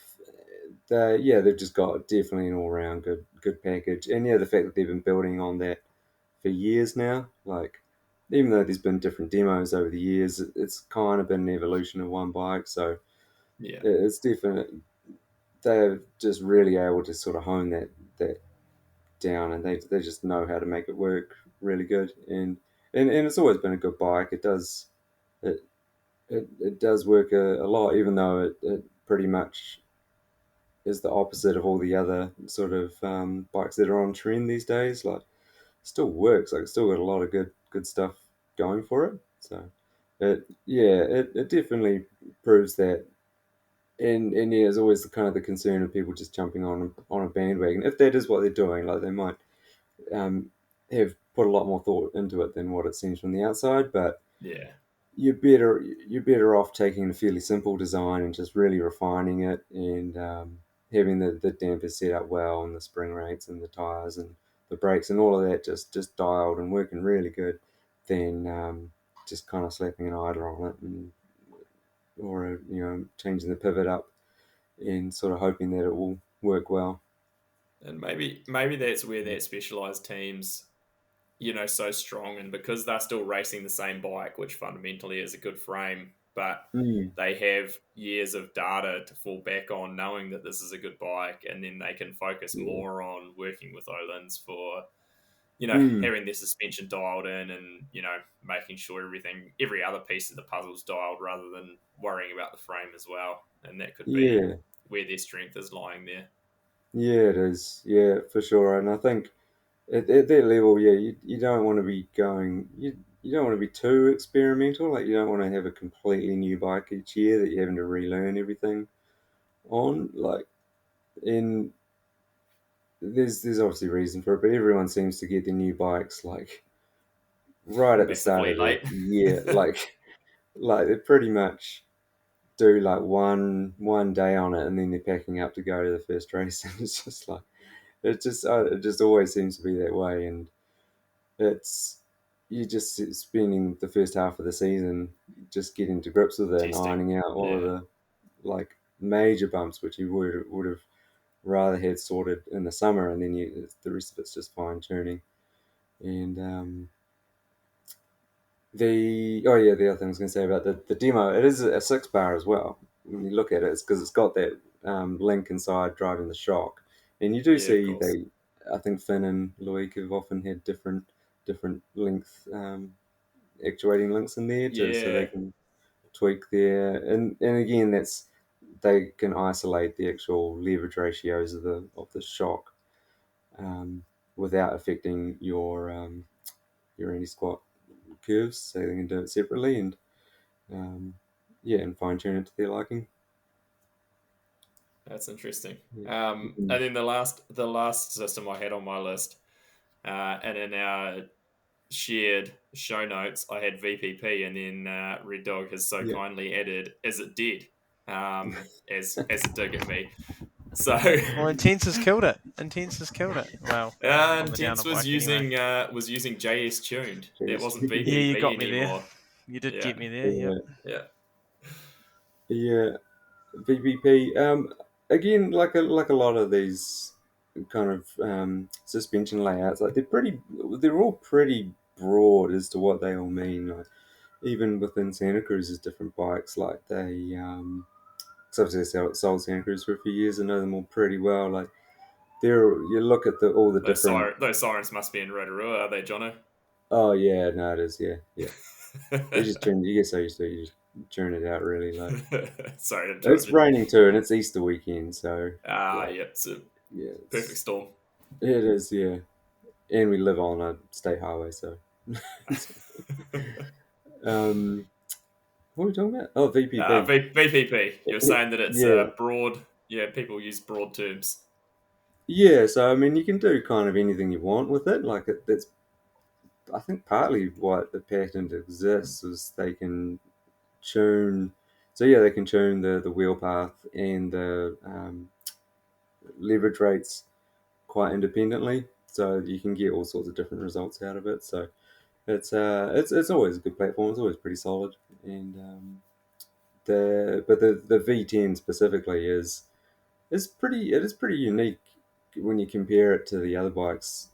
They've just got definitely an all round good package, and yeah, the fact that they've been building on that for years now, like even though there's been different demos over the years, it's kind of been an evolution of one bike, so Yeah, it's definitely they're just really able to sort of hone that down, and they just know how to make it work really good. And it's always been a good bike. It it does work a lot, even though it pretty much is the opposite of all the other sort of bikes that are on trend these days. Like, still works. Like, it's still got a lot of good stuff going for it. So, it definitely proves that and yeah, there's always the kind of the concern of people just jumping on a bandwagon. If that is what they're doing, like they might um, have put a lot more thought into it than what it seems from the outside. But Yeah. you're better off taking a fairly simple design and just really refining it and having the dampers set up well and the spring rates and the tires and the brakes and all of that just dialed and working really good, than just kind of slapping an idler on it and or changing the pivot up and sort of hoping that it will work well. And maybe that's where that specialized teams, so strong, and because they're still racing the same bike, which fundamentally is a good frame, but Mm. they have years of data to fall back on, knowing that this is a good bike, and then they can focus Yeah. more on working with Öhlins for, Mm. having their suspension dialed in, and making sure every other piece of the puzzle's dialed, rather than worrying about the frame as well. And that could be Yeah. where their strength is lying there. Yeah, it is. Yeah, for sure. And I think at that level, yeah, you don't want to be going, you don't want to be too experimental. Like, you don't want to have a completely new bike each year that you're having to relearn everything on. Like, and there's obviously a reason for it, but everyone seems to get their new bikes like right at the start Massively of the late. year. Like they pretty much do like one day on it, and then they're packing up to go to the first race, and it's just like it just always seems to be that way. And it's you just spending the first half of the season just getting to grips with it and Testing. ironing out all of Yeah. the like major bumps which you would have rather had sorted in the summer, and then the rest of it's just fine tuning. And the other thing I was going to say about the demo, it is a 6 bar as well. When you look at it, it's because it's got that link inside driving the shock, and you do Yeah, of see course. I think Finn and Loic have often had different length actuating links in there too, so they Yeah, can tweak there. And again, they can isolate the actual leverage ratios of the shock um, without affecting your anti squat curves, so they can do it separately and um, yeah, and fine tune it to their liking. that's interesting. Yeah. And then the last system I had on my list, and in our shared show notes, I had VPP, and then Red Dog has so Yeah. kindly added, "Is it dead?" As a dig at me. So Well, Intense has killed it. Intense has killed it. Well, on the Intense downer was bike anyway. using JS tuned. That Jeez. wasn't Yeah, you VPP got me there. anymore. You did Yeah, get me there. Yep. Yeah. yeah, Yeah. VPP. Again, like a lot of these kind of suspension layouts, like they're all pretty broad as to what they all mean. Like, even within Santa Cruz's different bikes, like they, so obviously I sold Santa Cruz for a few years. I know them all pretty well. Like you look at all the different. those sirens must be in Rotorua, are they, Jono? Oh yeah, no, it is. Yeah, yeah. They just turn. You get so used to it, you just turn it out really. Like Sorry to interrupt it's you. raining too, and it's Easter weekend, so like Yeah, it's a yeah, perfect storm. it is. Yeah, and we live on a state highway, so. um, what are we talking about? Oh, VPP. VPP. You're saying that it's Yeah, broad. Yeah, people use broad terms. yeah. So I mean, you can do kind of anything you want with it. Like that's I think partly what the patent exists is they can tune. So yeah, they can tune the wheel path and the leverage rates quite independently. So you can get all sorts of different results out of it. So it's always a good platform. It's always pretty solid. And the V10 specifically is pretty unique when you compare it to the other bikes.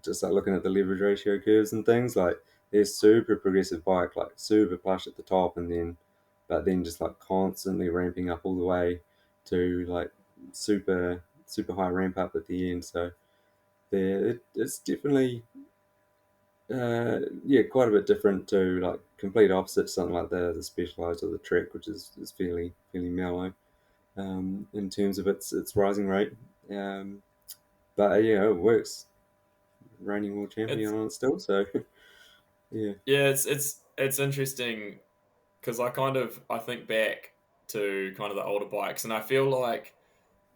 Just like looking at the leverage ratio curves and things, like they're super progressive bike, like super plush at the top, but then just like constantly ramping up all the way to like super high ramp up at the end. So it's definitely yeah, quite a bit different to like complete opposite to something like the specialized or the Trek, which is fairly mellow in terms of its rising rate. Um, but yeah, it works. Reigning world It's champion on it still, so yeah. Yeah, it's interesting because I think back to kind of the older bikes, and I feel like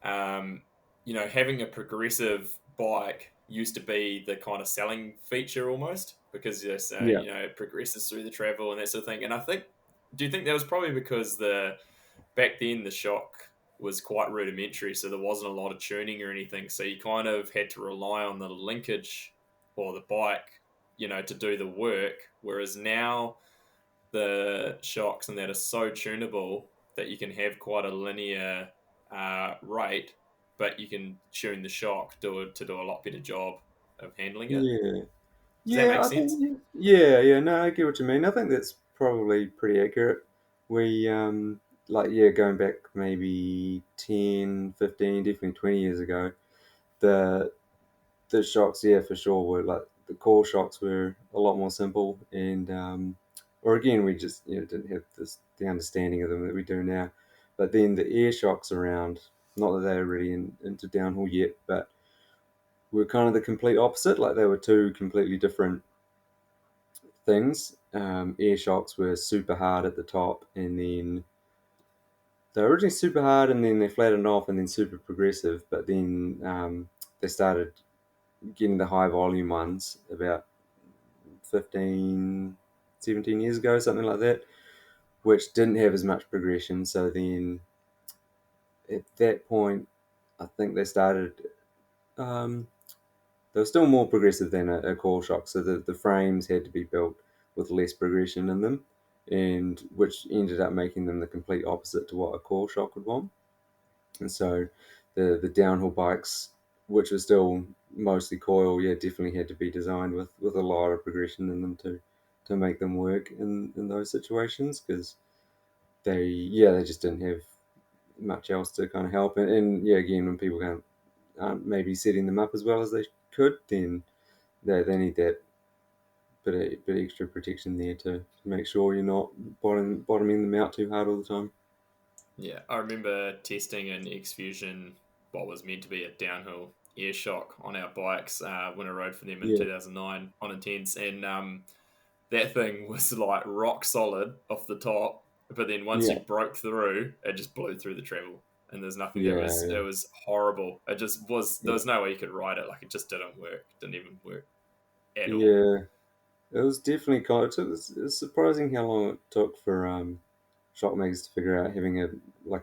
having a progressive bike used to be the kind of selling feature almost because yes, Yeah. it progresses through the travel and that sort of thing. And I think, do you think that was probably because back then the shock was quite rudimentary, so there wasn't a lot of tuning or anything, so you kind of had to rely on the linkage or the bike, to do the work. Whereas now the shocks and that are so tunable that you can have quite a linear rate, but you can tune the shock to do a lot better job of handling it. Yeah. Does that Yeah, make I sense? think yeah, no, I get what you mean. I think that's probably pretty accurate. We like yeah, going back maybe 10, 15, definitely 20 years ago, the the shocks, yeah, for sure were like the core shocks were a lot more simple and or again we just didn't have the understanding of them that we do now. But then the air shocks around, not that they were really into downhill yet, but were kind of the complete opposite. Like they were two completely different things. Air shocks were super hard at the top, and then they were originally super hard, and then they flattened off, and then super progressive. But then they started getting the high volume ones about 15, 17 years ago, something like that, which didn't have as much progression. So then at that point, I think they started. Um, they were still more progressive than a core shock, so the frames had to be built with less progression in them, and which ended up making them the complete opposite to what a core shock would want. And so the downhill bikes, which were still mostly coil, yeah, definitely had to be designed with a lot of progression in them to make them work in those situations because they just didn't have much else to kind of help. And yeah, again, when people aren't maybe setting them up as well as they could, then they need that bit extra protection there to make sure you're not bottoming them out too hard all the time. Yeah, I remember testing an X Fusion, what was meant to be a downhill air shock on our bikes when I rode for them in Yeah, 2009 on Intense, and that thing was like rock solid off the top, but then once yeah, you broke through, it just blew through the travel, and there's nothing. yeah, It was horrible. It just was. There yeah. was no way you could ride it. Like it just didn't work. Didn't even work at all. Yeah. It was definitely kind of, it's surprising how long it took for shock makers to figure out having a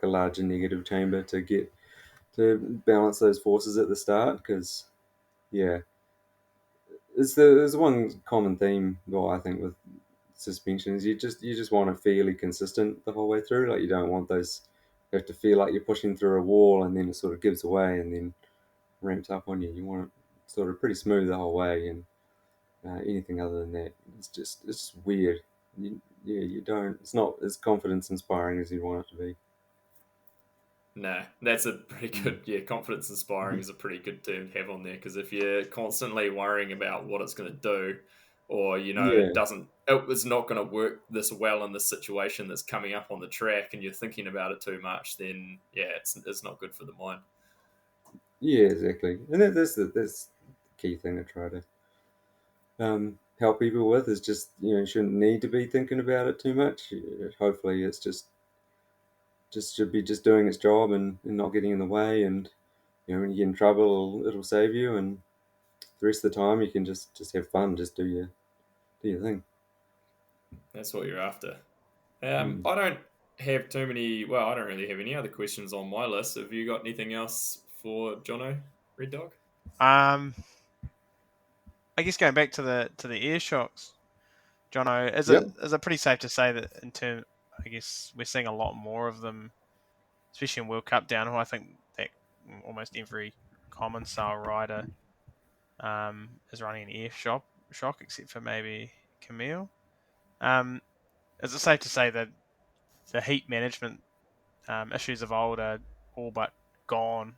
larger negative chamber to get to balance those forces at the start because yeah, there's one common theme though I think with suspensions. You just want it fairly consistent the whole way through. Like you don't want those, you have to feel like you're pushing through a wall and then it sort of gives away and then ramps up on you. You want it sort of pretty smooth the whole way, and anything other than that, it's just weird. Yeah, you don't. It's not as confidence inspiring as you want it to be. Nah, that's a pretty good. Yeah, confidence inspiring is a pretty good term to have on there because if you're constantly worrying about what it's going to do, or Yeah, it's not going to work this well in this situation that's coming up on the track, and you're thinking about it too much, then yeah, it's not good for the mind. yeah, exactly. And that's the key thing I try to help people with is just you shouldn't need to be thinking about it too much. Hopefully, it's just should be just doing its job and not getting in the way. And when you get in trouble, it'll save you. And the rest of the time, you can just have fun, just do your thing. That's what you're after. Mm. I don't have too many. Well, I don't really have any other questions on my list. Have you got anything else for Jono, Red Dog? Um, I guess going back to the air shocks, Jono, Yep. is it pretty safe to say that in term, I guess we're seeing a lot more of them, especially in World Cup downhill. I think that almost every common style rider is running an shock, except for maybe Camille. Um, is it safe to say that the heat management issues of old are all but gone,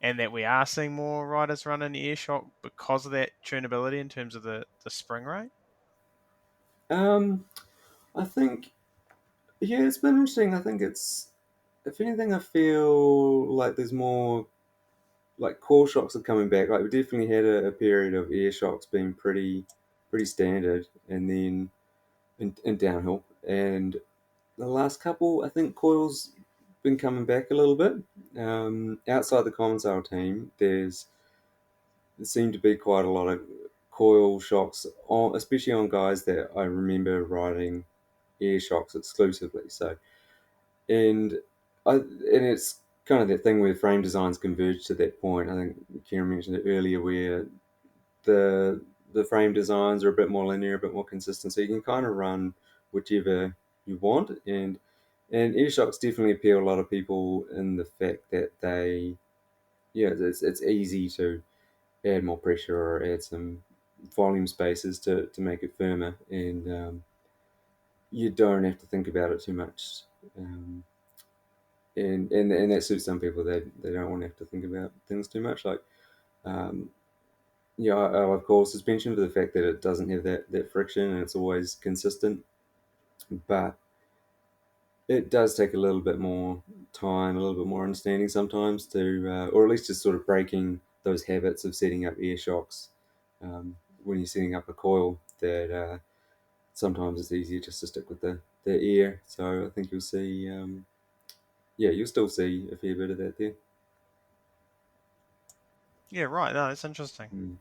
and that we are seeing more riders run an air shock because of that tunability in terms of the spring rate? Um, I think yeah, it's been interesting. I think if anything, I feel like there's more like core shocks are coming back. Like we definitely had a period of air shocks being pretty standard, and then in downhill, and the last couple, I think coil's been coming back a little bit. Outside the Commonsale team, there seemed to be quite a lot of coil shocks, on, especially on guys that I remember riding air shocks exclusively. So, and and it's kind of that thing where frame designs converge to that point. I think Kieran mentioned it earlier, where the the frame designs are a bit more linear, a bit more consistent, so you can kind of run whichever you want. And air shocks definitely appeal a lot of people in the fact that it's easy to add more pressure or add some volume spaces to make it firmer, and you don't have to think about it too much. Um, and that suits some people. They don't want to have to think about things too much. Like um, I love coil suspension for the fact that it doesn't have that friction and it's always consistent. But it does take a little bit more time, a little bit more understanding sometimes or at least just sort of breaking those habits of setting up air shocks when you're setting up a coil. That sometimes it's easier just to stick with the air. So I think you'll see, you'll still see a fair bit of that there. Yeah, right. No, it's interesting. Mm.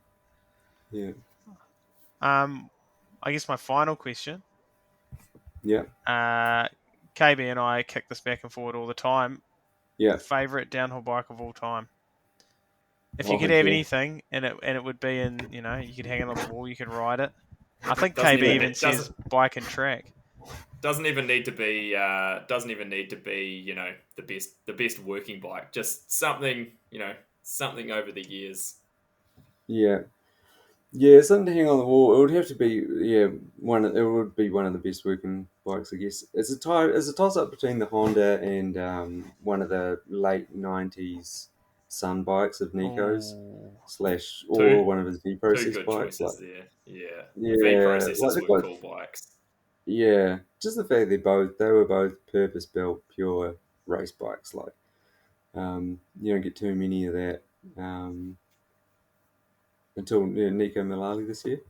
Yeah, Um, I guess my final question. yeah, KB and I kick this back and forward all the time. yeah. Favorite downhill bike of all time. If you Oh could have yeah, anything, and it would be in, you could hang it on the wall, you could ride it. I think Doesn't KB even even it doesn't says bike and track. doesn't even need to be the best working bike. Just something something over the years. yeah. Yeah, something to hang on the wall. It would have to be it would be one of the best working bikes, I guess. It's a toss up between the Honda and one of the late 90s Sun bikes of Nico's Oh, slash or Two one of his V two Process good bikes. choices there. Yeah, V Yeah, like processes they were both cool bikes. yeah. Just the fact they were both purpose built pure race bikes. Like you don't get too many of that until Nico Mullally this year.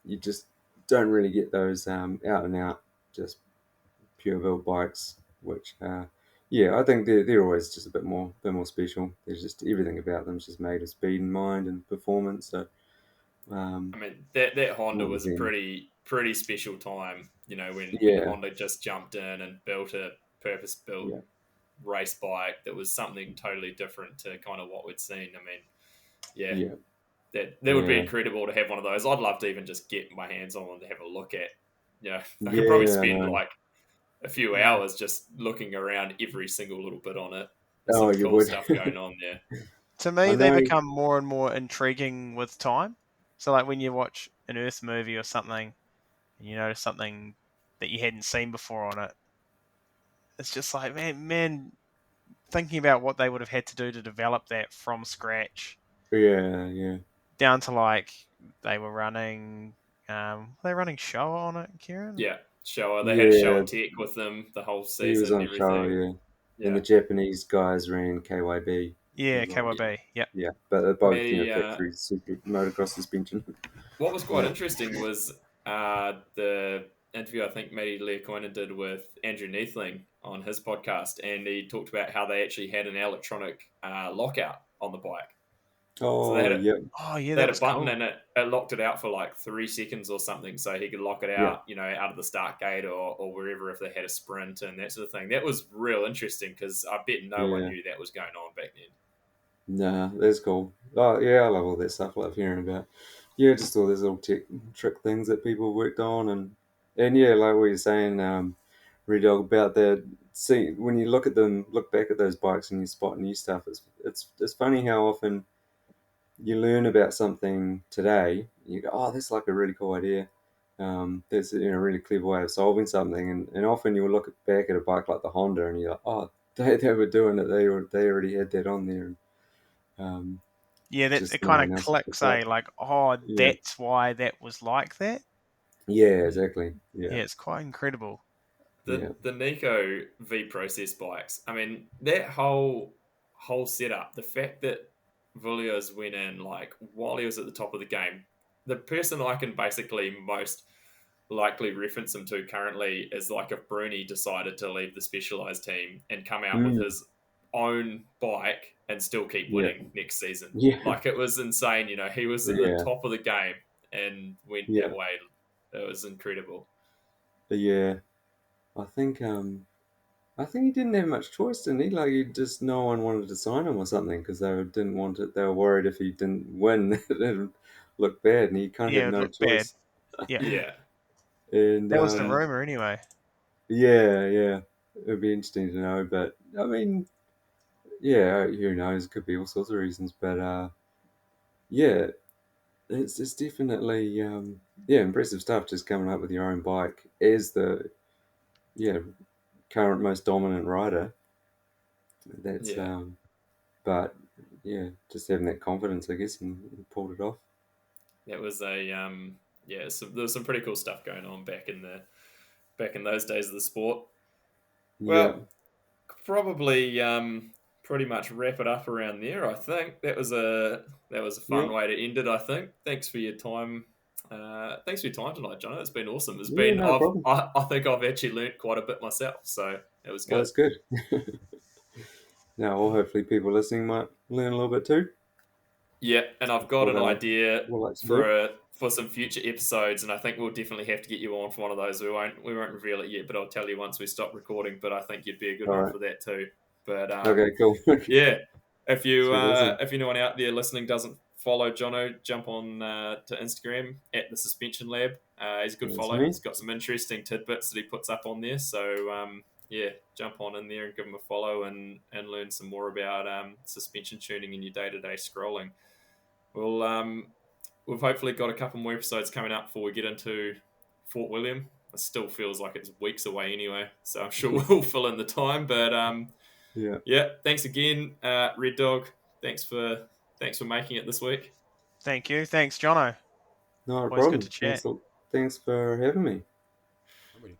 You just don't really get those out and out, just pure built bikes. Which, I think they're always just a bit more special. There's just everything about them is just made of speed in mind and performance. So, I um, mean that Honda what was was a in? pretty special time. When Yeah, Honda just jumped in and built a purpose built yeah, race bike that was something totally different to kind of what we'd seen. I mean, yeah, yeah, that would be yeah, incredible to have one of those. I'd love to even just get my hands on one to have a look at. I could probably yeah. I spend know. like a few yeah. hours just looking around every single little bit on it. There's Oh, some you cool would. stuff going on there. To I me, they know. become more and more intriguing with time. So, like when you watch an Earth movie or something, and you notice something that you hadn't seen before on it, it's just like, man, thinking about what they would have had to do to develop that from scratch, Yeah, yeah, down to like they were running, were they running Showa on it, Kieran? Yeah, Showa. They had yeah. Showa Tech with them the whole He was season and on show, everything. yeah. And Yeah, the Japanese guys ran KYB Yeah, as well. KYB. Yep. Yeah, but they're both Matty, factory super motocross suspension. what was quite Yeah. interesting was the interview I think Matty Leacoinen did with Andrew Neathling on his podcast, and he talked about how they actually had an electronic lockout on the bike. So Oh, yep, Oh yeah, they that had a was button cool. and it locked it out for like 3 seconds or something, so he could lock it yeah, out, out of the start gate or wherever if they had a sprint and that sort of thing. That was real interesting because I bet no one yeah. knew that was going on back then. Nah, that's cool. Oh, yeah, I love all that stuff. I love hearing about. Yeah, just all these little tech trick things that people worked on, and yeah, like what you're saying, Red Dog about that. See, when you look at them, look back at those bikes and you spot new stuff. It's funny how often you learn about something today, you go, oh, that's like a really cool idea. That's a really clever way of solving something, and often you'll look back at a bike like the Honda, and you're like, oh, they were doing it. They already had that on there, and Yeah, that just it no kind of one else has clicks, picked up. like, oh, Yeah, that's why that was like that. yeah, exactly. Yeah, Yeah, it's quite incredible. The yeah, the Nico V process bikes. I mean, that whole setup, the fact that Villiers went in like while he was at the top of the game, the person I can basically most likely reference him to currently is like if Bruni decided to leave the Specialized team and come out with Mm. his own bike and still keep Yeah. winning next season. Yeah. Like it was insane. He was in the Yeah. top of the game and went Yeah. that way. It was incredible. Yeah. I think he didn't have much choice, didn't he? Like, no one wanted to sign him or something because they didn't want it. They were worried if he didn't win, it'd look bad, and he kind of Yeah, had it no looked bad. choice. Yeah. Yeah. And That was the rumor anyway. yeah, it'd be interesting to know. But I mean, yeah, who knows? Could be all sorts of reasons. But yeah, it's definitely impressive stuff. Just coming up with your own bike as the current most dominant rider. That's Yeah. but yeah, just having that confidence, I guess, and pulled it off. It was a there was some pretty cool stuff going on back in those days of the sport. Yeah, Well, probably pretty much wrap it up around there. I think that was a fun yeah, way to end it. I think. Thanks for your time. Thanks for your time tonight, Jono. It's been awesome. yeah, no problem. I think I've actually learnt quite a bit myself, so it was Well, good. that's good. Now, well, hopefully, people listening might learn a little bit too. Yeah, and I've got an idea like to do. for some future episodes, and I think we'll definitely have to get you on for one of those. We won't reveal it yet, but I'll tell you once we stop recording. But I think you'd be a good All one right. for that too. But Okay, cool. yeah, if Sweet, anyone out there listening doesn't follow Jono, jump on to Instagram at the Suspension Lab. He's a good That's follow. me. He's got some interesting tidbits that he puts up on there. So yeah, jump on in there and give him a follow and learn some more about suspension tuning in your day-to-day scrolling. Well, we've hopefully got a couple more episodes coming up before we get into Fort William. It still feels like it's weeks away anyway, so I'm sure we'll fill in the time. But yeah, thanks again, Red Dog. Thanks for making it this week. Thank you. Thanks, Jono. Not a Always problem. good to chat. Thanks for having me.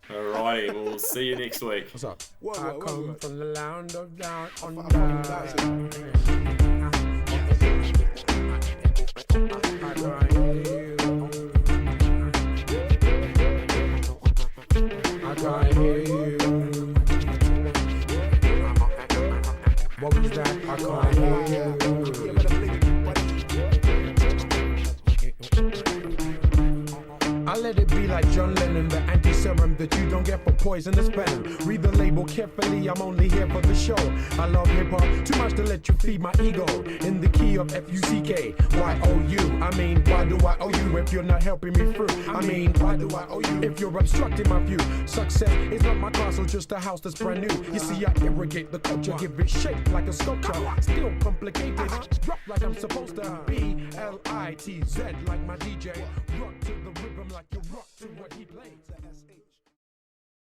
Alrighty, we'll see you next week. What's up? I come from the land of down on I can't hear you. What was that? I can't hear you. I let it be like John Lennon, the anti-serum that you don't get for poisonous venom. Read the label carefully, I'm only here for the show. I love hip-hop too much to let you feed my ego. In the key of F-U-C-K, Y-O-U. I mean, why do I owe you if you're not helping me through? I mean, why do I owe you if you're obstructing my view? Success is not my castle, just a house that's brand new. You see, I irrigate the culture, give it shape like a sculpture. Still complicated, drop like I'm supposed to. B-L-I-T-Z like my DJ. Rock to the rhythm like you rock to what he plays.